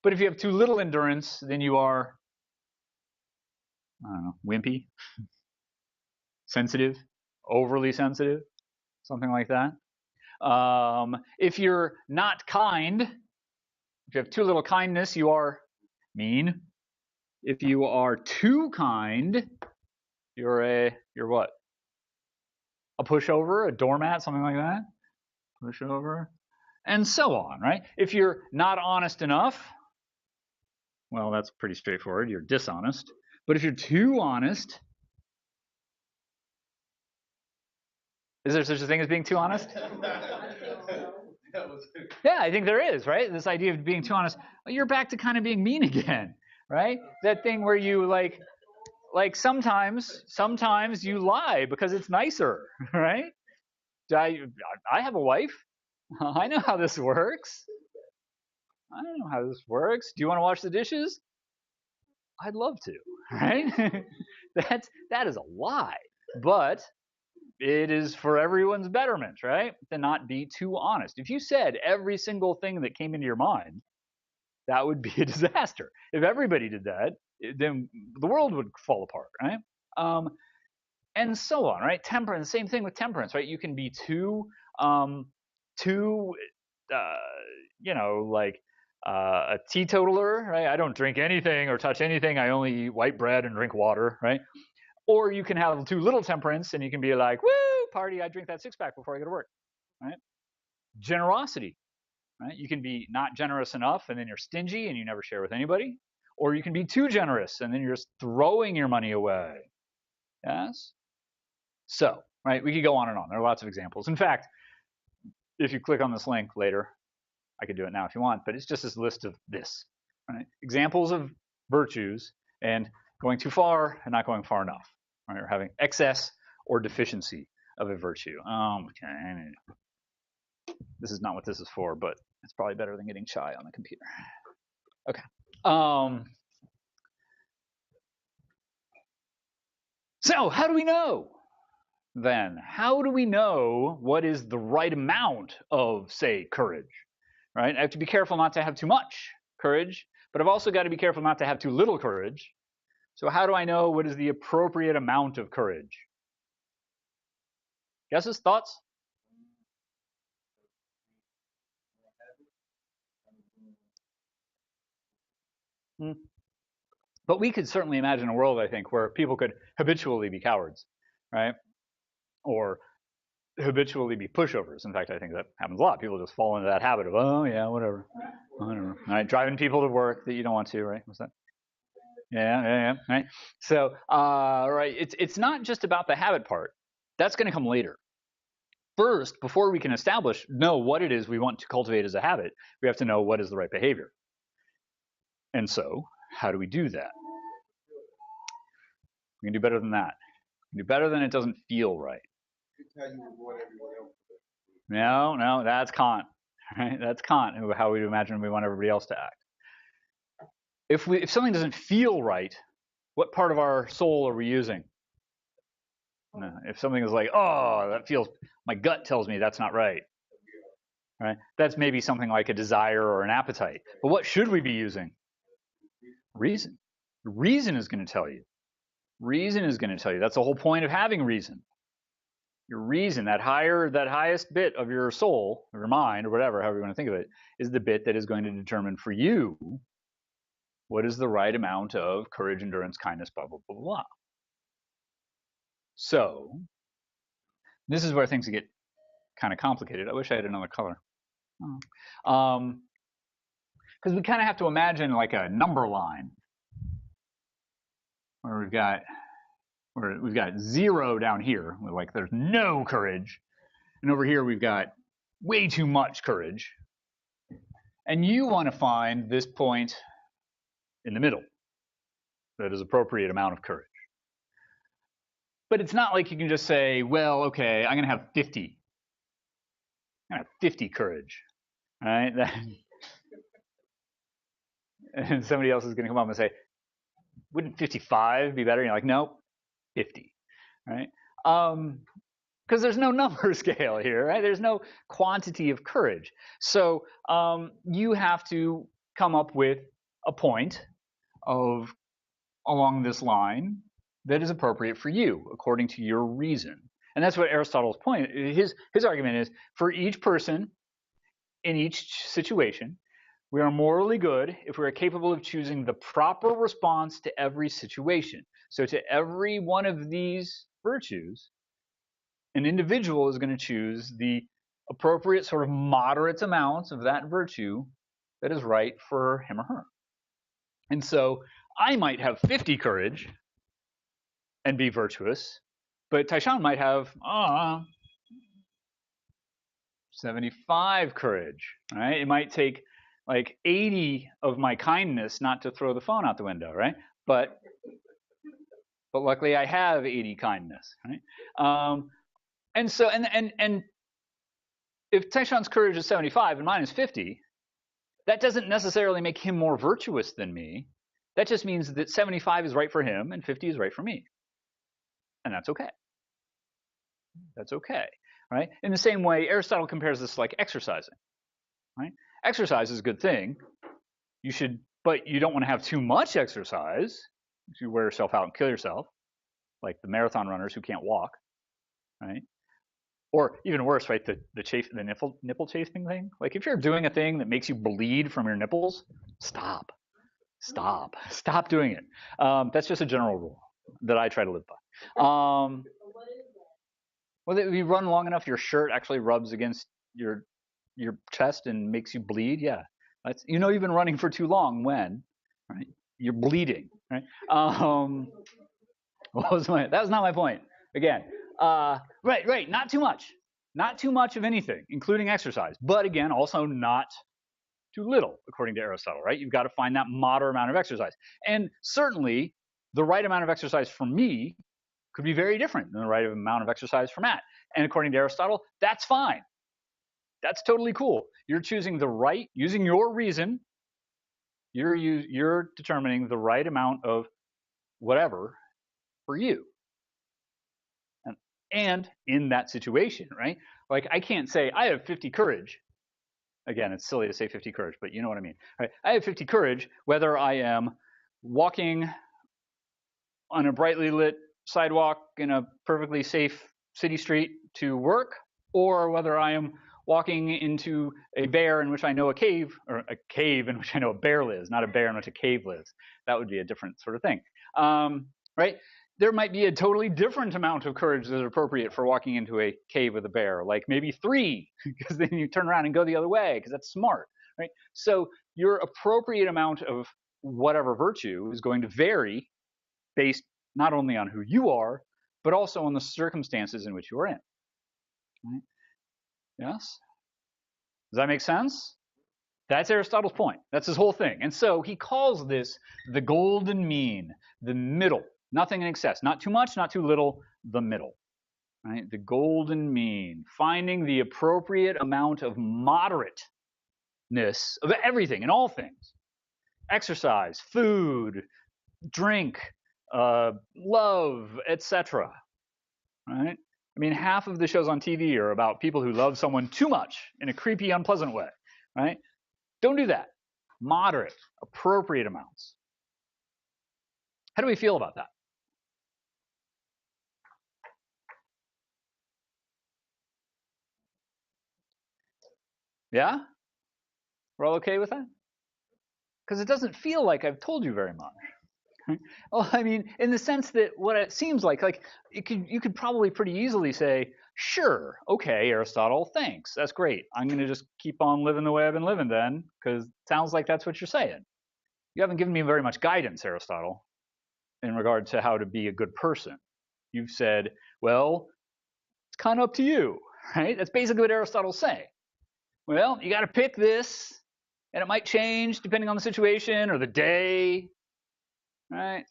But if you have too little endurance, then you are, I don't know, wimpy, sensitive, overly sensitive, something like that. If you're not kind, if you have too little kindness, you are mean. If you are too kind, you're what? A pushover, a doormat, something like that. Pushover, and so on, right? If you're not honest enough, well, that's pretty straightforward. You're dishonest. But if you're too honest, is there such a thing as being too honest? Yeah, I think there is, right? This idea of being too honest. You're back to kind of being mean again, right? That thing where you like sometimes you lie because it's nicer, right? I have a wife. I know how this works. I don't know how this works. Do you want to wash the dishes? I'd love to, right? That is a lie, but it is for everyone's betterment, right? To not be too honest. If you said every single thing that came into your mind, that would be a disaster. If everybody did that, then the world would fall apart, right? And so on, right? Temperance, same thing with temperance, right? You can be too, a teetotaler, right? I don't drink anything or touch anything. I only eat white bread and drink water, right? Or you can have too little temperance and you can be like, woo, party, I drink that six-pack before I go to work, right? Generosity, right? You can be not generous enough and then you're stingy and you never share with anybody. Or you can be too generous and then you're just throwing your money away. Yes. So, right, we could go on and on. There are lots of examples. In fact, if you click on this link later, I could do it now if you want, but it's just this list of this, right? Examples of virtues and going too far and not going far enough, right? Or having excess or deficiency of a virtue. Okay. This is not what this is for, but it's probably better than getting shy on the computer. Okay. So how do we know then? How do we know what is the right amount of, say, courage? Right? I have to be careful not to have too much courage, but I've also got to be careful not to have too little courage. So how do I know what is the appropriate amount of courage? Guesses? Thoughts? But we could certainly imagine a world, I think, where people could habitually be cowards, right? Or habitually be pushovers. In fact, I think that happens a lot. People just fall into that habit of, oh yeah, whatever. Right? Driving people to work that you don't want to, right? What's that? Yeah, right. So, right, it's not just about the habit part. That's going to come later. First, before we can know what it is we want to cultivate as a habit, we have to know what is the right behavior. And so, how do we do that? We can do better than that. We can do better than it doesn't feel right. No, that's Kant. Right? That's Kant, how we imagine we want everybody else to act. If something doesn't feel right, what part of our soul are we using? If something is like, oh, that feels, my gut tells me that's not right. Right? That's maybe something like a desire or an appetite. But what should we be using? Reason. Reason is going to tell you. Reason is going to tell you. That's the whole point of having reason. Your reason, that highest bit of your soul, or your mind, or whatever, however you want to think of it, is the bit that is going to determine for you what is the right amount of courage, endurance, kindness, blah, blah, blah, blah. So, this is where things get kind of complicated. I wish I had another color. Because we kind of have to imagine like a number line where we've got 0 down here, like there's no courage, and over here we've got way too much courage. And you want to find this point in the middle that is appropriate amount of courage. But it's not like you can just say, well, okay, I'm going to have 50. I'm going to have 50 courage, right? And somebody else is going to come up and say, wouldn't 55 be better? And you're like, nope, 50, right? Because there's no number scale here, right? There's no quantity of courage. So you have to come up with a point of along this line that is appropriate for you according to your reason. And that's what Aristotle's point, his argument is, for each person in each situation, we are morally good if we are capable of choosing the proper response to every situation. So to every one of these virtues, an individual is going to choose the appropriate sort of moderate amount of that virtue that is right for him or her. And so I might have 50 courage and be virtuous, but Taishan might have 75 courage, right? It might take like 80 of my kindness not to throw the phone out the window, right? But luckily I have 80 kindness, right? And so and if Taishan's courage is 75 and mine is 50, that doesn't necessarily make him more virtuous than me. That just means that 75 is right for him and 50 is right for me. And that's okay. That's okay, right? In the same way, Aristotle compares this to like exercising, right? Exercise is a good thing. You should, but you don't want to have too much exercise. If you wear yourself out and kill yourself, like the marathon runners who can't walk, right? Or even worse, right? The nipple chafing thing. Like if you're doing a thing that makes you bleed from your nipples, stop doing it. That's just a general rule that I try to live by. Well, if you run long enough, your shirt actually rubs against your chest and makes you bleed. Yeah, that's, you've been running for too long when, right? You're bleeding, right? That was not my point. Again, right. Not too much. Not too much of anything, including exercise. But again, also not too little, according to Aristotle, right? You've got to find that moderate amount of exercise. And certainly, the right amount of exercise for me could be very different than the right amount of exercise for Matt. And according to Aristotle, that's fine. That's totally cool. You're choosing the right, using your reason, you're determining the right amount of whatever for you. And in that situation, right? Like I can't say I have 50 courage. Again, it's silly to say 50 courage, but you know what I mean. Right? I have 50 courage whether I am walking on a brightly lit sidewalk in a perfectly safe city street to work, or whether I am walking into a bear in which I know a cave, or a cave in which I know a bear lives, not a bear in which a cave lives. That would be a different sort of thing, right? There might be a totally different amount of courage that is appropriate for walking into a cave with a bear, like maybe 3, because then you turn around and go the other way, because that's smart, right? So your appropriate amount of whatever virtue is going to vary based not only on who you are, but also on the circumstances in which you are in. Right? Yes? Does that make sense? That's Aristotle's point. That's his whole thing. And so he calls this the golden mean, the middle. Nothing in excess. Not too much, not too little, the middle. Right? The golden mean. Finding the appropriate amount of moderateness of everything and all things. Exercise, food, drink, love, etc. Right? I mean, half of the shows on TV are about people who love someone too much in a creepy, unpleasant way. Right? Don't do that. Moderate, appropriate amounts. How do we feel about that? Yeah? We're all okay with that? Because it doesn't feel like I've told you very much. Well, I mean, in the sense that what it seems like you could probably pretty easily say, sure, okay, Aristotle, thanks, that's great. I'm going to just keep on living the way I've been living then, because it sounds like that's what you're saying. You haven't given me very much guidance, Aristotle, in regard to how to be a good person. You've said, well, it's kind of up to you, right? That's basically what Aristotle's saying. Well, you got to pick this, and it might change depending on the situation or the day, right?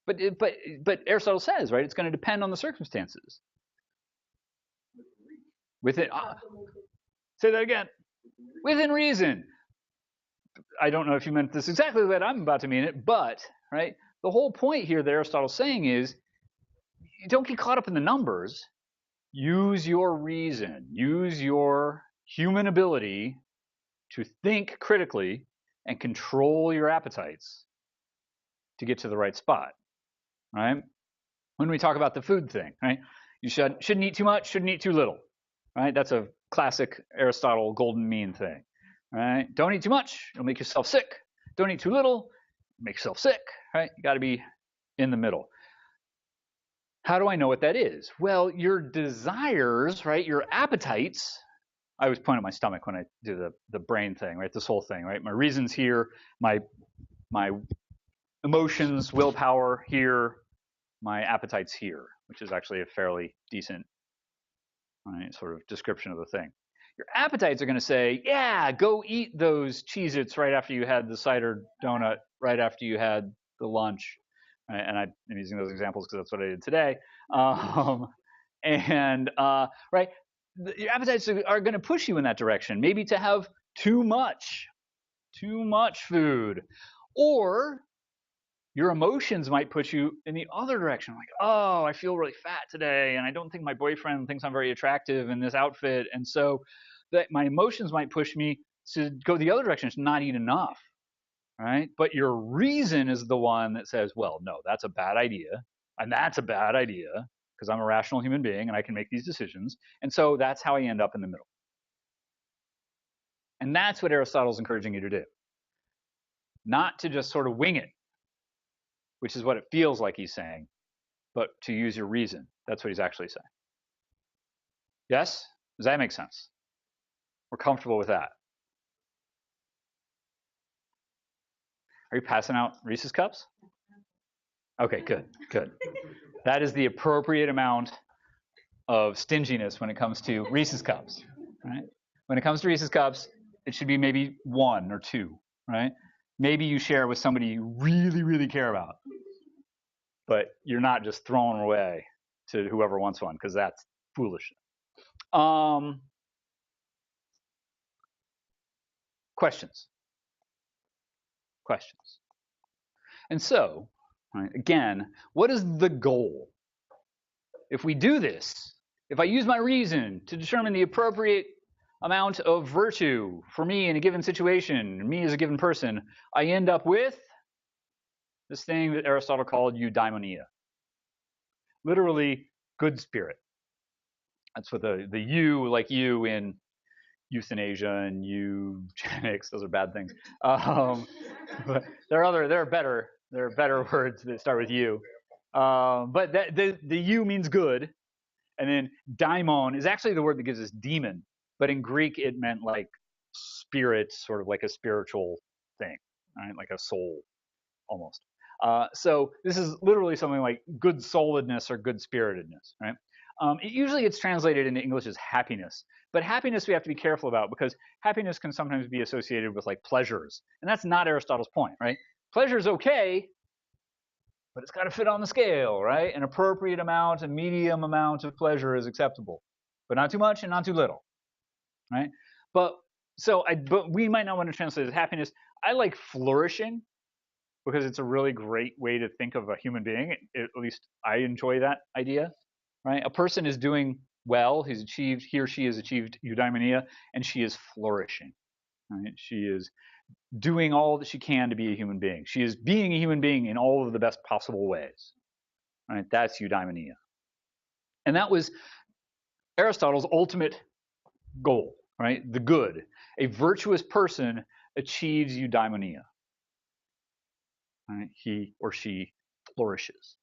But Aristotle says, right, it's going to depend on the circumstances. Within, say that again. Within reason. I don't know if you meant this exactly the way I'm about to mean it, but right, the whole point here that Aristotle's saying is, you don't get caught up in the numbers. Use your reason. Use your human ability to think critically and control your appetites to get to the right spot. Right? When we talk about the food thing, right? You shouldn't eat too much, shouldn't eat too little. Right? That's a classic Aristotle golden mean thing. Right? Don't eat too much, it'll make yourself sick. Don't eat too little, make yourself sick. Right? You got to be in the middle. How do I know what that is? Well, your desires, right? Your appetites. I always point at my stomach when I do the brain thing, right? This whole thing, right? My reasons here, my emotions, willpower here, my appetites here, which is actually a fairly decent, right, sort of description of the thing. Your appetites are going to say, yeah, go eat those Cheez-Its right after you had the cider donut, right after you had the lunch. Right? And I'm using those examples because that's what I did today. Right, your appetites are going to push you in that direction, maybe to have too much food. Or your emotions might push you in the other direction, like, oh, I feel really fat today, and I don't think my boyfriend thinks I'm very attractive in this outfit, and so that my emotions might push me to go the other direction, to not eat enough, right? But your reason is the one that says, well, no, that's a bad idea, and that's a bad idea, because I'm a rational human being and I can make these decisions, and so that's how I end up in the middle. And that's what Aristotle's encouraging you to do. Not to just sort of wing it, which is what it feels like he's saying, but to use your reason. That's what he's actually saying. Yes? Does that make sense? We're comfortable with that. Are you passing out Reese's cups? Okay, good, good. That is the appropriate amount of stinginess when it comes to Reese's Cups, right? When it comes to Reese's Cups, it should be maybe 1 or 2, right? Maybe you share with somebody you really, really care about, but you're not just throwing away to whoever wants one, because that's foolish. Questions? Questions? And so, right, again, what is the goal? If we do this, if I use my reason to determine the appropriate amount of virtue for me in a given situation, me as a given person, I end up with this thing that Aristotle called eudaimonia. Literally, good spirit. That's what the you, like you in euthanasia and eugenics, those are bad things. But there are better words that start with you. But the you means good, and then daimon is actually the word that gives us demon, but in Greek it meant like spirit, sort of like a spiritual thing, right? Like a soul almost. So this is literally something like good souledness or good spiritedness, right? It usually gets translated into English as happiness, but happiness we have to be careful about because happiness can sometimes be associated with like pleasures, and that's not Aristotle's point, right? Pleasure is okay, but it's got to fit on the scale, right? An appropriate amount, a medium amount of pleasure is acceptable, but not too much and not too little, right? But we might not want to translate it as happiness. I like flourishing because it's a really great way to think of a human being. At least I enjoy that idea, right? A person is doing well. He or she has achieved eudaimonia, and she is flourishing, right? She is doing all that she can to be a human being. She is being a human being in all of the best possible ways, right? That's eudaimonia. And that was Aristotle's ultimate goal, right? The good. A virtuous person achieves eudaimonia. Right? He or she flourishes.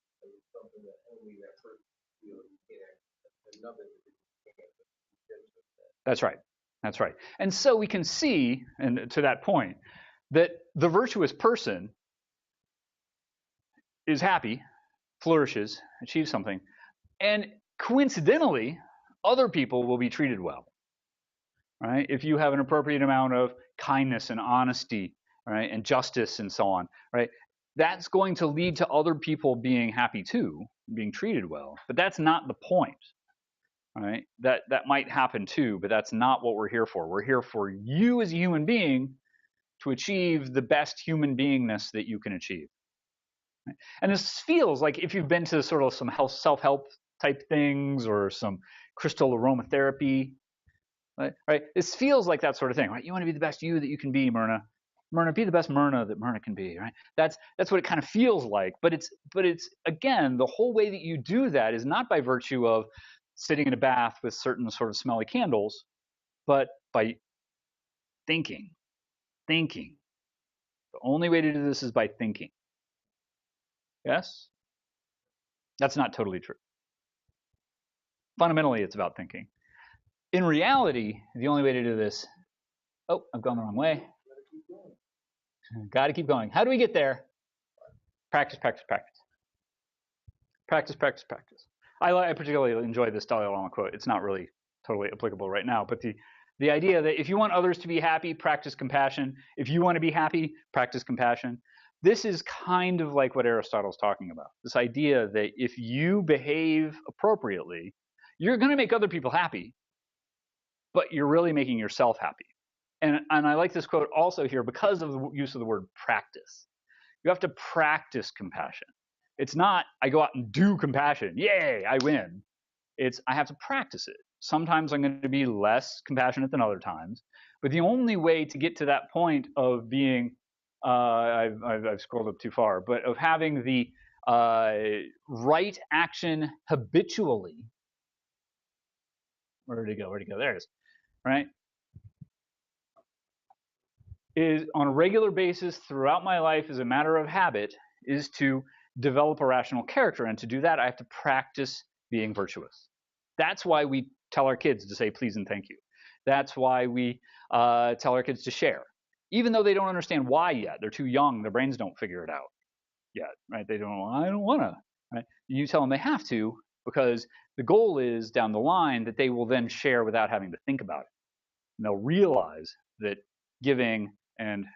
That's right. That's right. And so we can see, and to that point, that the virtuous person is happy, flourishes, achieves something, and coincidentally, other people will be treated well. Right? If you have an appropriate amount of kindness and honesty, right, and justice and so on, right, that's going to lead to other people being happy too, being treated well. But that's not the point. Right? That might happen too, but that's not what we're here for. We're here for you as a human being to achieve the best human beingness that you can achieve. Right? And this feels like if you've been to sort of some self-help type things or some crystal aromatherapy, right? This feels like that sort of thing, right? You want to be the best you that you can be, Myrna. Myrna, be the best Myrna that Myrna can be, right? That's what it kind of feels like. But it's again, the whole way that you do that is not by virtue of sitting in a bath with certain sort of smelly candles, but by thinking. Thinking. The only way to do this is by thinking. Yes? That's not totally true. Fundamentally, it's about thinking. In reality, the only way to do this, oh, I've gone the wrong way. Got to keep going. How do we get there? Practice, practice, practice. Practice, practice, practice. I particularly enjoy this Dalai Lama quote. It's not really totally applicable right now, but the idea that if you want others to be happy, practice compassion. If you want to be happy, practice compassion. This is kind of like what Aristotle's talking about. This idea that if you behave appropriately, you're going to make other people happy, but you're really making yourself happy. And I like this quote also here because of the use of the word practice. You have to practice compassion. It's not, I go out and do compassion. Yay, I win. It's, I have to practice it. Sometimes I'm going to be less compassionate than other times. But the only way to get to that point of being, I've scrolled up too far, but of having the right action habitually. Where did it go? Where did it go? There it is. Right? Is on a regular basis throughout my life as a matter of habit is to develop a rational character. And to do that, I have to practice being virtuous. That's why we tell our kids to say please and thank you. That's why we tell our kids to share. Even though they don't understand why yet. They're too young. Their brains don't figure it out. yet, right? They don't. I don't want to. Right? You tell them they have to, because the goal is down the line that they will then share without having to think about it. And they'll realize that giving and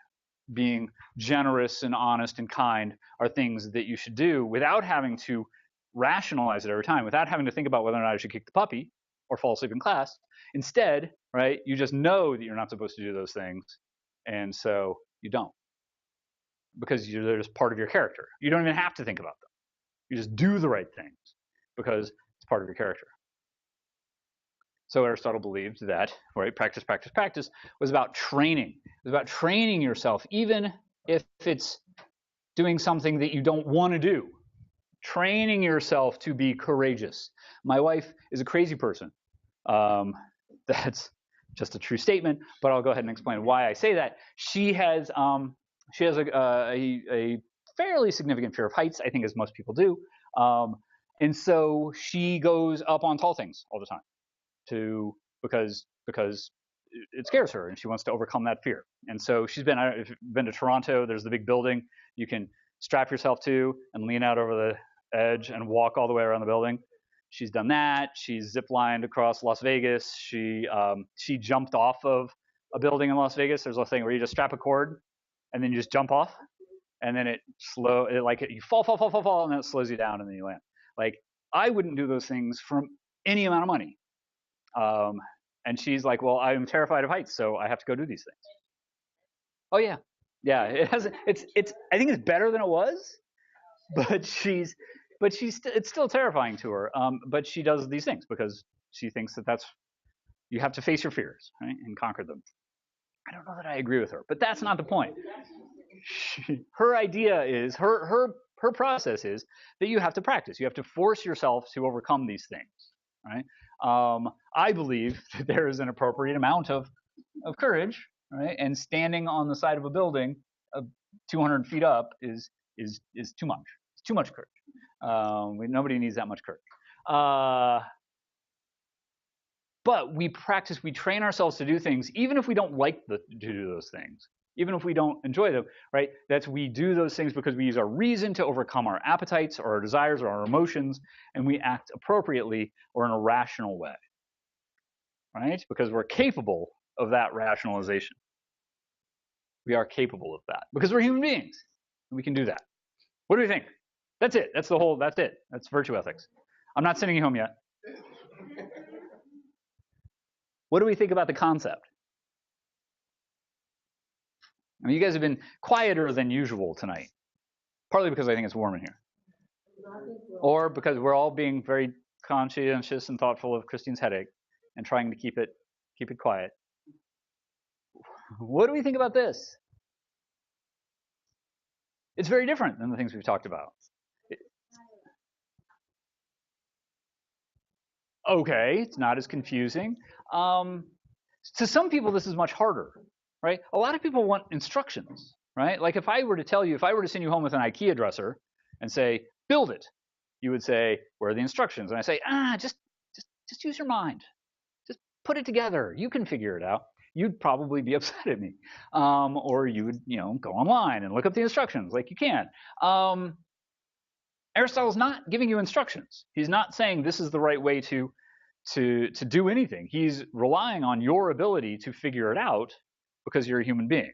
being generous and honest and kind are things that you should do without having to rationalize it every time, without having to think about whether or not I should kick the puppy or fall asleep in class. Instead, right, you just know that you're not supposed to do those things, and so you don't, because they're just part of your character. You don't even have to think about them. You just do the right things because it's part of your character. So Aristotle believed that, right, practice was about training. It was about training yourself, even if it's doing something that you don't want to do. Training yourself to be courageous. My wife is a crazy person. That's just a true statement, but I'll go ahead and explain why I say that. She has a fairly significant fear of heights, I think, as most people do, and so she goes up on tall things all the time, because it scares her, and she wants to overcome that fear. And so she's been to Toronto. There's the big building you can strap yourself to and lean out over the edge and walk all the way around the building. She's done that. She's zip-lined across Las Vegas. She jumped off of a building in Las Vegas. There's a thing where you just strap a cord and then you just jump off, and then you fall, and then it slows you down, and then you land. Like, I wouldn't do those things for any amount of money. And she's like, well, I'm terrified of heights, so I have to go do these things. Oh yeah. It's I think it's better than it was, but it's still terrifying to her. But she does these things because she thinks that you have to face your fears, right, and conquer them. I don't know that I agree with her, but that's not the point. Her idea is her process is that you have to practice. You have to force yourself to overcome these things, right? I believe that there is an appropriate amount of courage, right? And standing on the side of a building 200 feet up is too much. It's too much courage. Nobody needs that much courage. But we practice, we train ourselves to do things, even if we don't like to do those things, even if we don't enjoy them, right? We do those things because we use our reason to overcome our appetites or our desires or our emotions, and we act appropriately or in a rational way, right? Because we're capable of that rationalization. We are capable of that because we're human beings, and we can do that. What do we think? That's it. That's it. That's virtue ethics. I'm not sending you home yet. What do we think about the concept? I mean, you guys have been quieter than usual tonight, partly because I think it's warm in here, or because we're all being very conscientious and thoughtful of Christine's headache and trying to keep it quiet. What do we think about this? It's very different than the things we've talked about. Okay, it's not as confusing. To some people, this is much harder, right? A lot of people want instructions, right? Like if I were to send you home with an IKEA dresser and say, build it, you would say, where are the instructions? And I say, just use your mind. Just put it together. You can figure it out. You'd probably be upset at me. Or you would, go online and look up the instructions like you can. Aristotle's not giving you instructions. He's not saying this is the right way to do anything. He's relying on your ability to figure it out because you're a human being.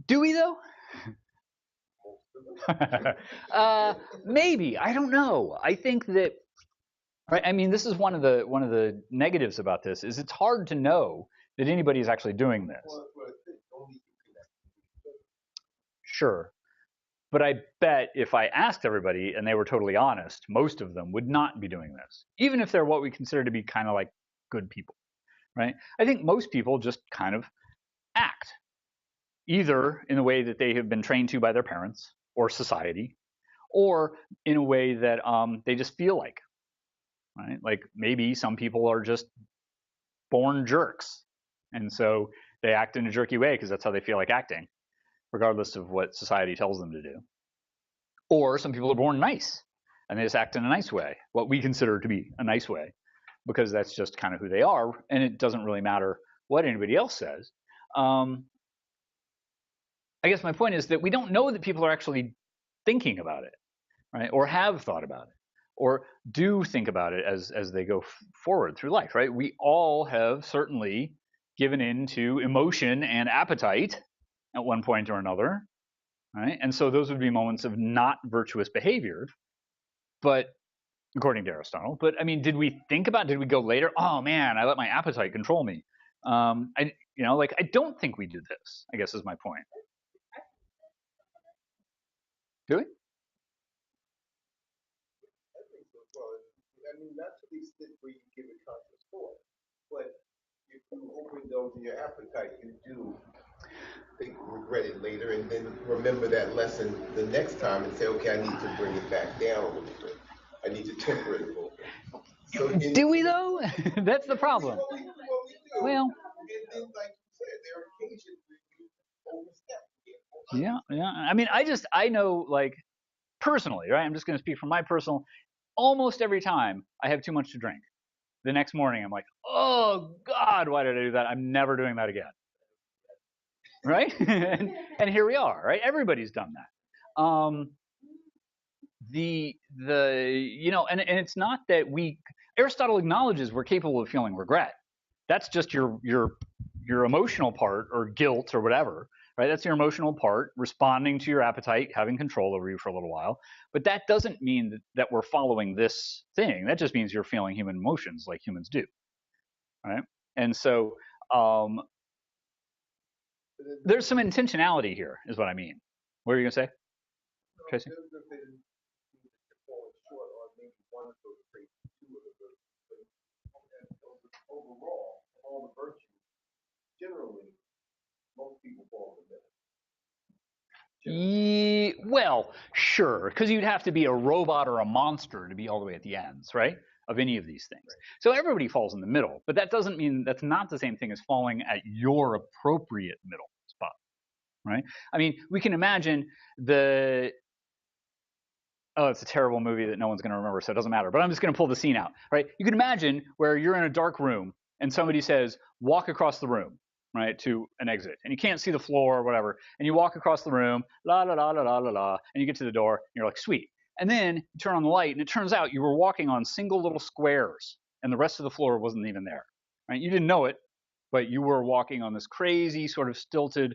Do we though? Maybe. I don't know. I think that, right? I mean, this is one of the negatives about this is it's hard to know that anybody is actually doing this. Sure. But I bet if I asked everybody and they were totally honest, most of them would not be doing this, even if they're what we consider to be kind of like good people, right? I think most people just kind of act, either in the way that they have been trained to by their parents or society, or in a way that they just feel like, right? Like maybe some people are just born jerks, and so they act in a jerky way because that's how they feel like acting, regardless of what society tells them to do. Or some people are born nice, and they just act in a nice way, what we consider to be a nice way, because that's just kind of who they are, and it doesn't really matter what anybody else says. I guess my point is that we don't know that people are actually thinking about it, right? Or have thought about it, or do think about it as they go forward through life, right? We all have certainly given in to emotion and appetite at one point or another, right? And so those would be moments of not virtuous behavior, but according to Aristotle. But I mean, did we go later? Oh man, I let my appetite control me. I don't think we do this, I guess is my point. Do we? I think so. Well, I mean, not to the extent where you give it conscious thought, but if you overindulge in your appetite, you do regret it later, and then remember that lesson the next time and say, okay, I need to bring it back down a little bit. I need to temper it a little bit. So do we though? That's the problem. We do. Well, and then, like you said, there are occasions where you overstep. Yeah. I mean, I know, like, personally, right? I'm just going to speak from my personal. Almost every time I have too much to drink, the next morning I'm like, oh God, why did I do that? I'm never doing that again. Right? and here we are, right? Everybody's done that. And it's not that Aristotle acknowledges we're capable of feeling regret. That's just your emotional part, or guilt, or whatever, right? That's your emotional part, responding to your appetite, having control over you for a little while. But that doesn't mean that we're following this thing. That just means you're feeling human emotions like humans do, right? And so there's some intentionality here, is what I mean. What are you gonna say, Tracy? Overall, all the virtues, generally, most people fall in the middle. Well, sure, because you'd have to be a robot or a monster to be all the way at the ends, right, of any of these things. Right. So everybody falls in the middle, but that doesn't mean that's not the same thing as falling at your appropriate middle spot, right? I mean, we can imagine it's a terrible movie that no one's going to remember, so it doesn't matter. But I'm just going to pull the scene out, right? You can imagine where you're in a dark room and somebody says, walk across the room, right, to an exit. And you can't see the floor or whatever. And you walk across the room, la, la, la, la, la, la, la, and you get to the door, and you're like, sweet. And then you turn on the light, and it turns out you were walking on single little squares, and the rest of the floor wasn't even there, right? You didn't know it, but you were walking on this crazy sort of stilted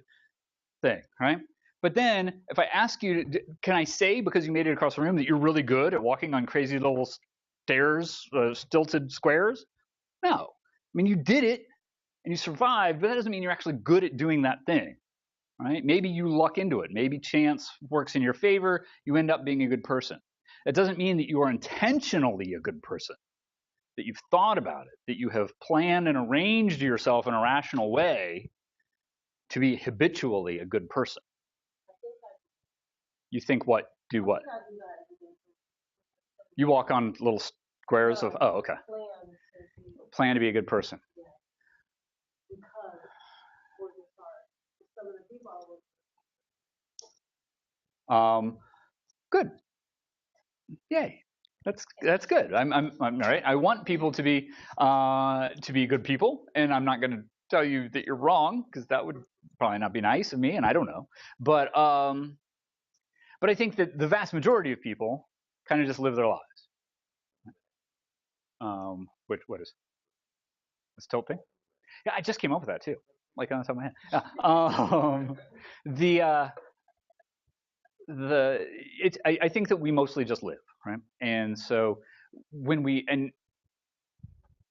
thing, right? But then if I ask you, can I say, because you made it across the room, that you're really good at walking on crazy little stairs, stilted squares? No. I mean, you did it and you survived, but that doesn't mean you're actually good at doing that thing, right? Maybe you luck into it. Maybe chance works in your favor. You end up being a good person. That doesn't mean that you are intentionally a good person, that you've thought about it, that you have planned and arranged yourself in a rational way to be habitually a good person. You think what? Do what? You walk on little squares of, oh, okay. Plan to be a good person. Good. Yay. That's good. I'm all right. I want people to be good people, and I'm not going to tell you that you're wrong, because that would probably not be nice of me, and I don't know. But I think that the vast majority of people kind of just live their lives. What is this tilt thing? Yeah, I just came up with that too, like on the top of my head. I think that we mostly just live, right? And so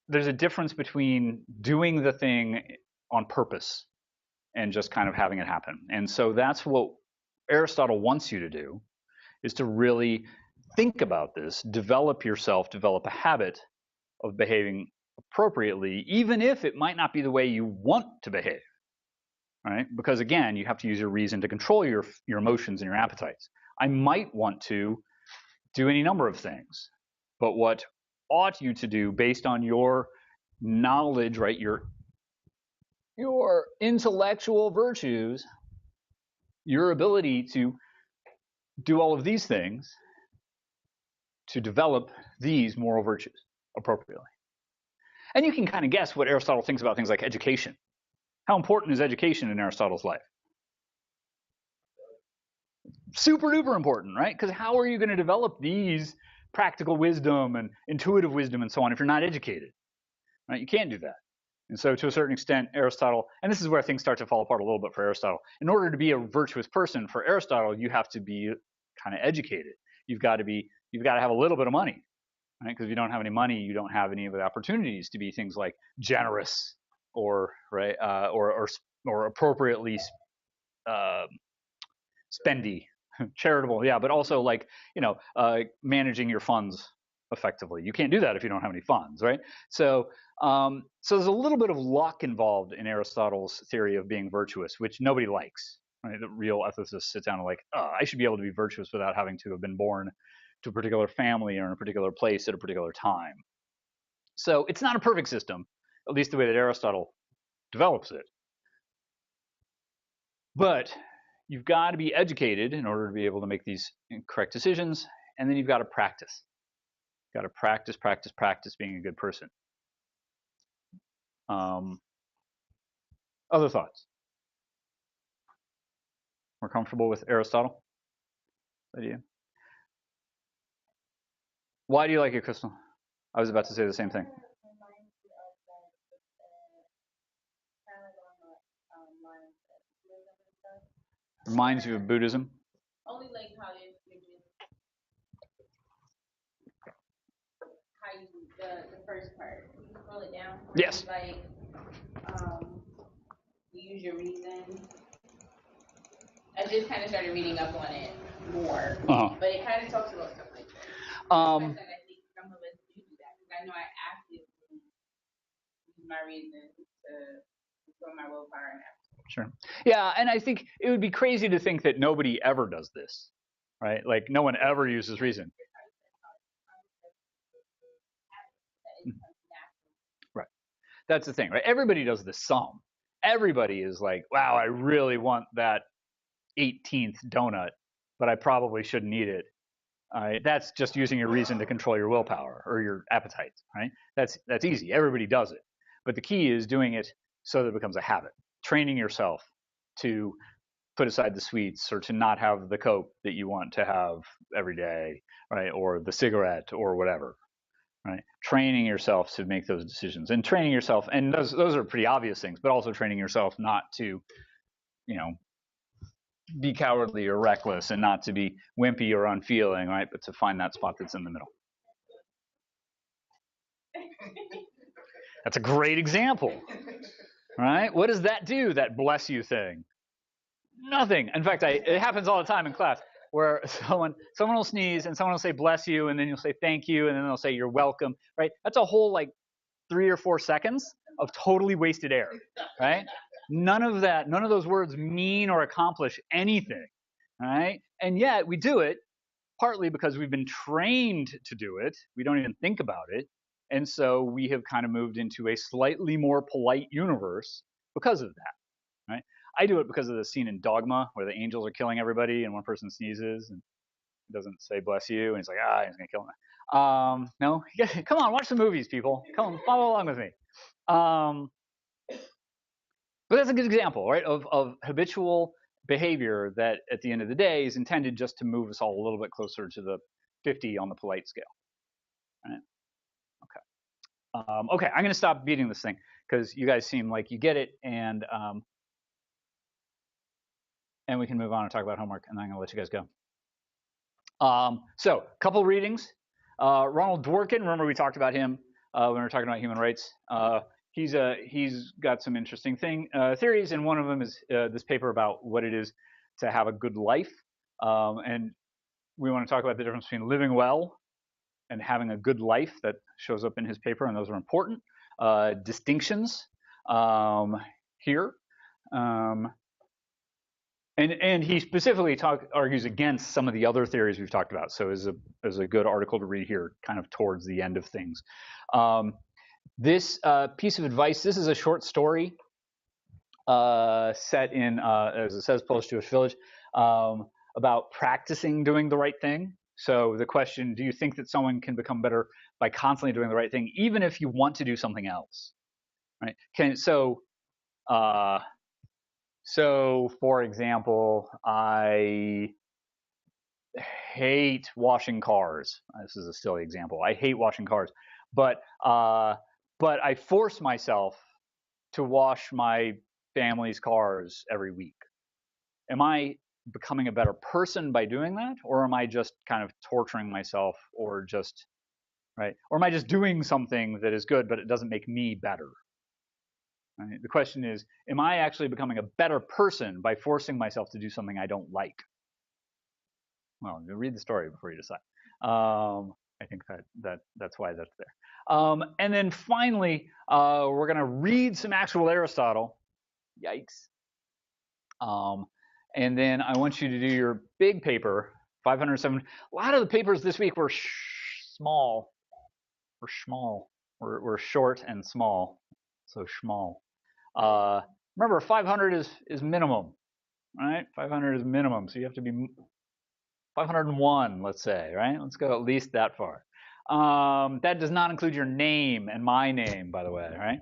there's a difference between doing the thing on purpose and just kind of having it happen. And so that's what Aristotle wants you to do, is to really think about this, develop a habit of behaving appropriately, even if it might not be the way you want to behave, right? Because again, you have to use your reason to control your emotions and your appetites. I might want to do any number of things, but what ought you to do based on your knowledge, right? Your intellectual virtues, your ability to do all of these things, to develop these moral virtues appropriately. And you can kind of guess what Aristotle thinks about things like education. How important is education in Aristotle's life? Super duper important, right? Because how are you going to develop these practical wisdom and intuitive wisdom and so on if you're not educated? Right? You can't do that. And so to a certain extent, Aristotle, and this is where things start to fall apart a little bit for Aristotle. In order to be a virtuous person for Aristotle, you have to be kind of educated. You've got to have a little bit of money, right? Because if you don't have any money, you don't have any of the opportunities to be things like generous or right or appropriately spendy, charitable, yeah, but also like managing your funds effectively. You can't do that if you don't have any funds, right? So there's a little bit of luck involved in Aristotle's theory of being virtuous, which nobody likes. Right? The real ethicists sit down and like, I should be able to be virtuous without having to have been born to a particular family or in a particular place at a particular time. So it's not a perfect system, at least the way that Aristotle develops it. But you've got to be educated in order to be able to make these correct decisions, and then you've got to practice. You've got to practice being a good person. Other thoughts? More comfortable with Aristotle? Idea? Why do you like it, Crystal? I was about to say the same thing. Reminds you of Buddhism? Only like how you the first part. Can you scroll it down? Yes. Like you use your reason. I just kind of started reading up on it more, but it kind of talks about stuff like that. I think some of us do that because I know I actively use my reason to throw my willpower in that. Sure. Yeah, and I think it would be crazy to think that nobody ever does this, right? Like no one ever uses reason. Right. That's the thing, right? Everybody does this some. Everybody is like, wow, I really want that 18th donut, but I probably shouldn't eat it. That's just using your reason to control your willpower or your appetite, right? That's easy. Everybody does it. But the key is doing it so that it becomes a habit. Training yourself to put aside the sweets or to not have the Coke that you want to have every day, right? Or the cigarette or whatever, right? Training yourself to make those decisions and training yourself, and those are pretty obvious things, but also training yourself not to, be cowardly or reckless and not to be wimpy or unfeeling, right? But to find that spot that's in the middle. That's a great example. Right? What does that do, that bless you thing? Nothing. In fact, it happens all the time in class where someone will sneeze and someone will say bless you, and then you'll say thank you, and then they'll say you're welcome, right? That's a whole like 3 or 4 seconds of totally wasted air, right? None of those words mean or accomplish anything, right? And yet we do it partly because we've been trained to do it. We don't even think about it. And so we have kind of moved into a slightly more polite universe because of that, right? I do it because of the scene in Dogma where the angels are killing everybody and one person sneezes and doesn't say bless you, and he's like, he's going to kill me. No, come on, watch the movies, people. Come on, follow along with me. But that's a good example, right, of habitual behavior that at the end of the day is intended just to move us all a little bit closer to the 50 on the polite scale. Right? Okay, I'm going to stop beating this thing because you guys seem like you get it, and we can move on and talk about homework, and then I'm going to let you guys go. So, a couple readings. Ronald Dworkin, remember we talked about him when we were talking about human rights. He's got some interesting theories, and one of them is this paper about what it is to have a good life. And we want to talk about the difference between living well and having a good life. That shows up in his paper, and those are important distinctions here. And he specifically argues against some of the other theories we've talked about. So is a good article to read here, kind of towards the end of things. This piece of advice, this is a short story set in, as it says, Polish Jewish Village, about practicing doing the right thing. So the question, do you think that someone can become better by constantly doing the right thing, even if you want to do something else, right? So for example, I hate washing cars. This is a silly example. I hate washing cars, but I force myself to wash my family's cars every week. Am I becoming a better person by doing that, or am I just kind of torturing myself, or just right? Or am I just doing something that is good, but it doesn't make me better? Right? The question is, am I actually becoming a better person by forcing myself to do something I don't like? Well, you read the story before you decide. I think that's why that's there. And then finally, we're going to read some actual Aristotle. Yikes. And then I want you to do your big paper, 507. A lot of the papers this week were small. We're small. We're short and small. So small. Remember, 500 is minimum, right? 500 is minimum. So you have to be 501, let's say, right? Let's go at least that far. That does not include your name and my name, by the way, right?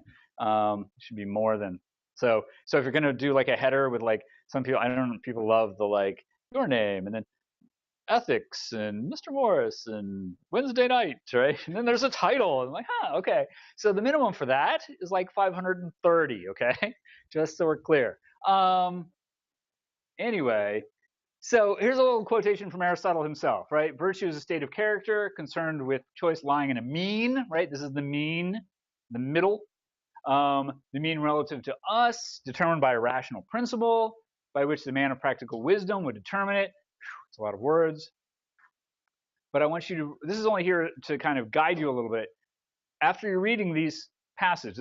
It should be more than. So if you're going to do like a header with like some people, I don't know, people love the like your name and then ethics and Mr. Morris and Wednesday night, right? And then there's a title and like, okay. So the minimum for that is like 530, okay? Just so we're clear. Anyway, so here's a little quotation from Aristotle himself, right? Virtue is a state of character concerned with choice lying in a mean, right? This is the mean, the middle. The mean relative to us, determined by a rational principle, by which the man of practical wisdom would determine it. It's a lot of words. But I want you to, this is only here to kind of guide you a little bit. After you're reading this passage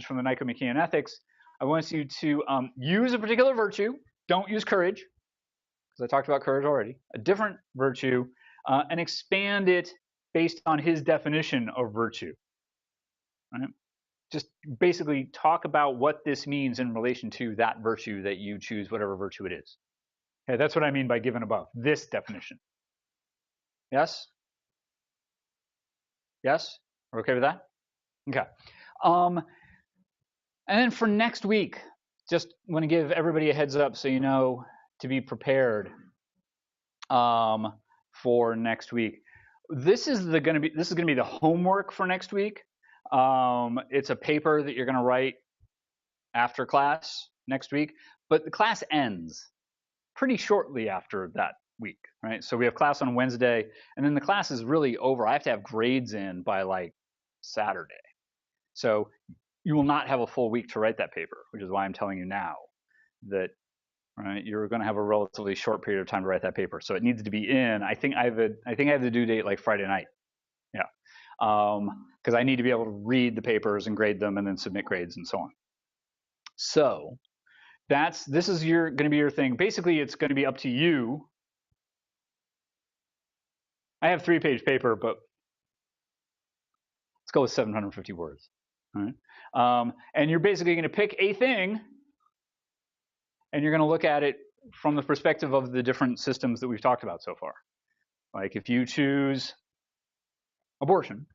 from the Nicomachean Ethics, I want you to use a particular virtue. Don't use courage, because I talked about courage already. A different virtue, and expand it based on his definition of virtue. Right? Just basically talk about what this means in relation to that virtue that you choose, whatever virtue it is. Okay, that's what I mean by given above, this definition. Yes? Yes? We're okay with that? Okay. And then for next week, just want to give everybody a heads up so you know to be prepared for next week. This is going to be the homework for next week. It's a paper that you're going to write after class next week, but the class ends pretty shortly after that week, right? So we have class on Wednesday, and then the class is really over. I have to have grades in by like Saturday. So you will not have a full week to write that paper, which is why I'm telling you now that right, you're going to have a relatively short period of time to write that paper. So it needs to be in. I think I have the due date like Friday night. Yeah. Because I need to be able to read the papers and grade them and then submit grades and so on. So this is going to be your thing. Basically, it's going to be up to you. I have 3-page paper, but let's go with 750 words. All right. And you're basically going to pick a thing, and you're going to look at it from the perspective of the different systems that we've talked about so far. Like if you choose abortion,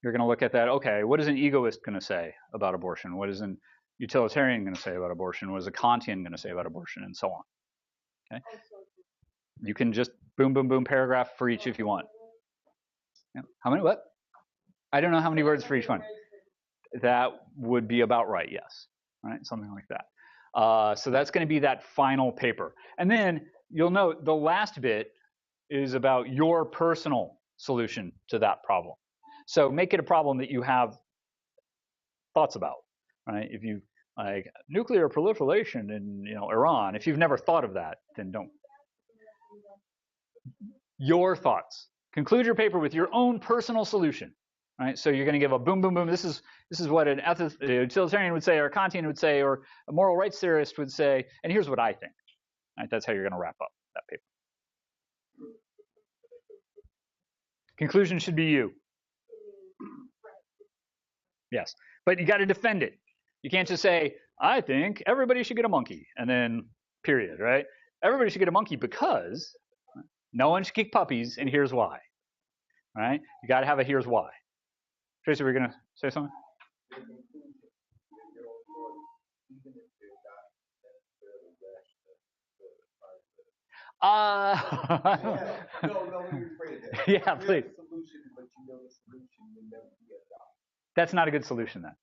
you're going to look at that, okay, what is an egoist going to say about abortion? What is an utilitarian going to say about abortion? What is a Kantian going to say about abortion? And so on. Okay. You can just boom, boom, boom, paragraph for each if you want. Yeah. How many, what? I don't know how many words for each one. That would be about right, yes. Right, something like that. So that's going to be that final paper. And then you'll note the last bit is about your personal solution to that problem. So make it a problem that you have thoughts about, right? If you like nuclear proliferation in Iran, if you've never thought of that, then don't. Your thoughts. Conclude your paper with your own personal solution, right? So you're going to give a boom, boom, boom. This is what an utilitarian would say, or a Kantian would say, or a moral rights theorist would say. And here's what I think. Right? That's how you're going to wrap up that paper. Conclusion should be you. Yes, but you got to defend it. You can't just say, I think everybody should get a monkey, and then period, right? Everybody should get a monkey because, No one should kick puppies, and here's why. All right? You got to have a here's why. Tracy, were you going to say something? No, let me rephrase that. Yeah, please. Solution, but you know the solution will never be adopted. That's not a good solution then.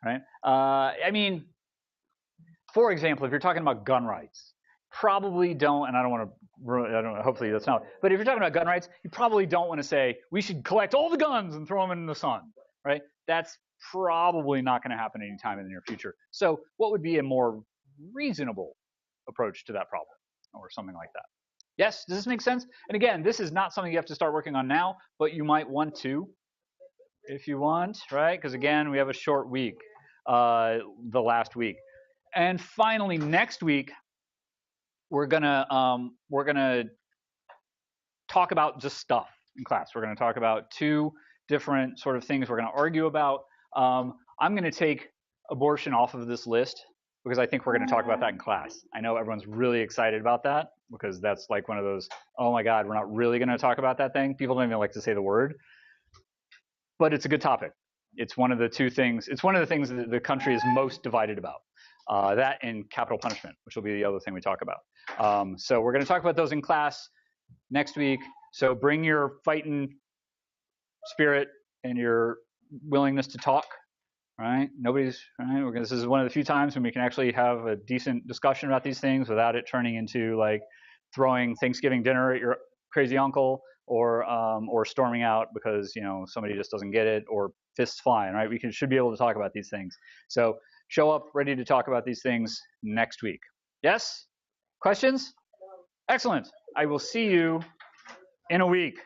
Right? I mean, for example, if you're talking about gun rights, probably don't, and I don't want to ruin, I don't, hopefully that's not, but if you're talking about gun rights, you probably don't want to say, we should collect all the guns and throw them in the sun, right? That's probably not going to happen anytime in the near future. So what would be a more reasonable approach to that problem or something like that? Yes, does this make sense? And again, this is not something you have to start working on now, but you might want to if you want, right? Because again, we have a short week, the last week. And finally, next week, we're gonna talk about just stuff in class. We're gonna talk about 2 different sort of things we're gonna argue about. I'm gonna take abortion off of this list because I think we're gonna talk about that in class. I know everyone's really excited about that because that's like one of those, oh my God, we're not really gonna talk about that thing. People don't even like to say the word, but it's a good topic. It's one of the 2 things. It's one of the things that the country is most divided about. That and capital punishment, which will be the other thing we talk about. So we're going to talk about those in class next week. So bring your fighting spirit and your willingness to talk. Right? Nobody's right. This is one of the few times when we can actually have a decent discussion about these things without it turning into like throwing Thanksgiving dinner at your crazy uncle or storming out because somebody just doesn't get it or fists flying. Right? We should be able to talk about these things. So show up ready to talk about these things next week. Yes? Questions? Excellent. I will see you in a week.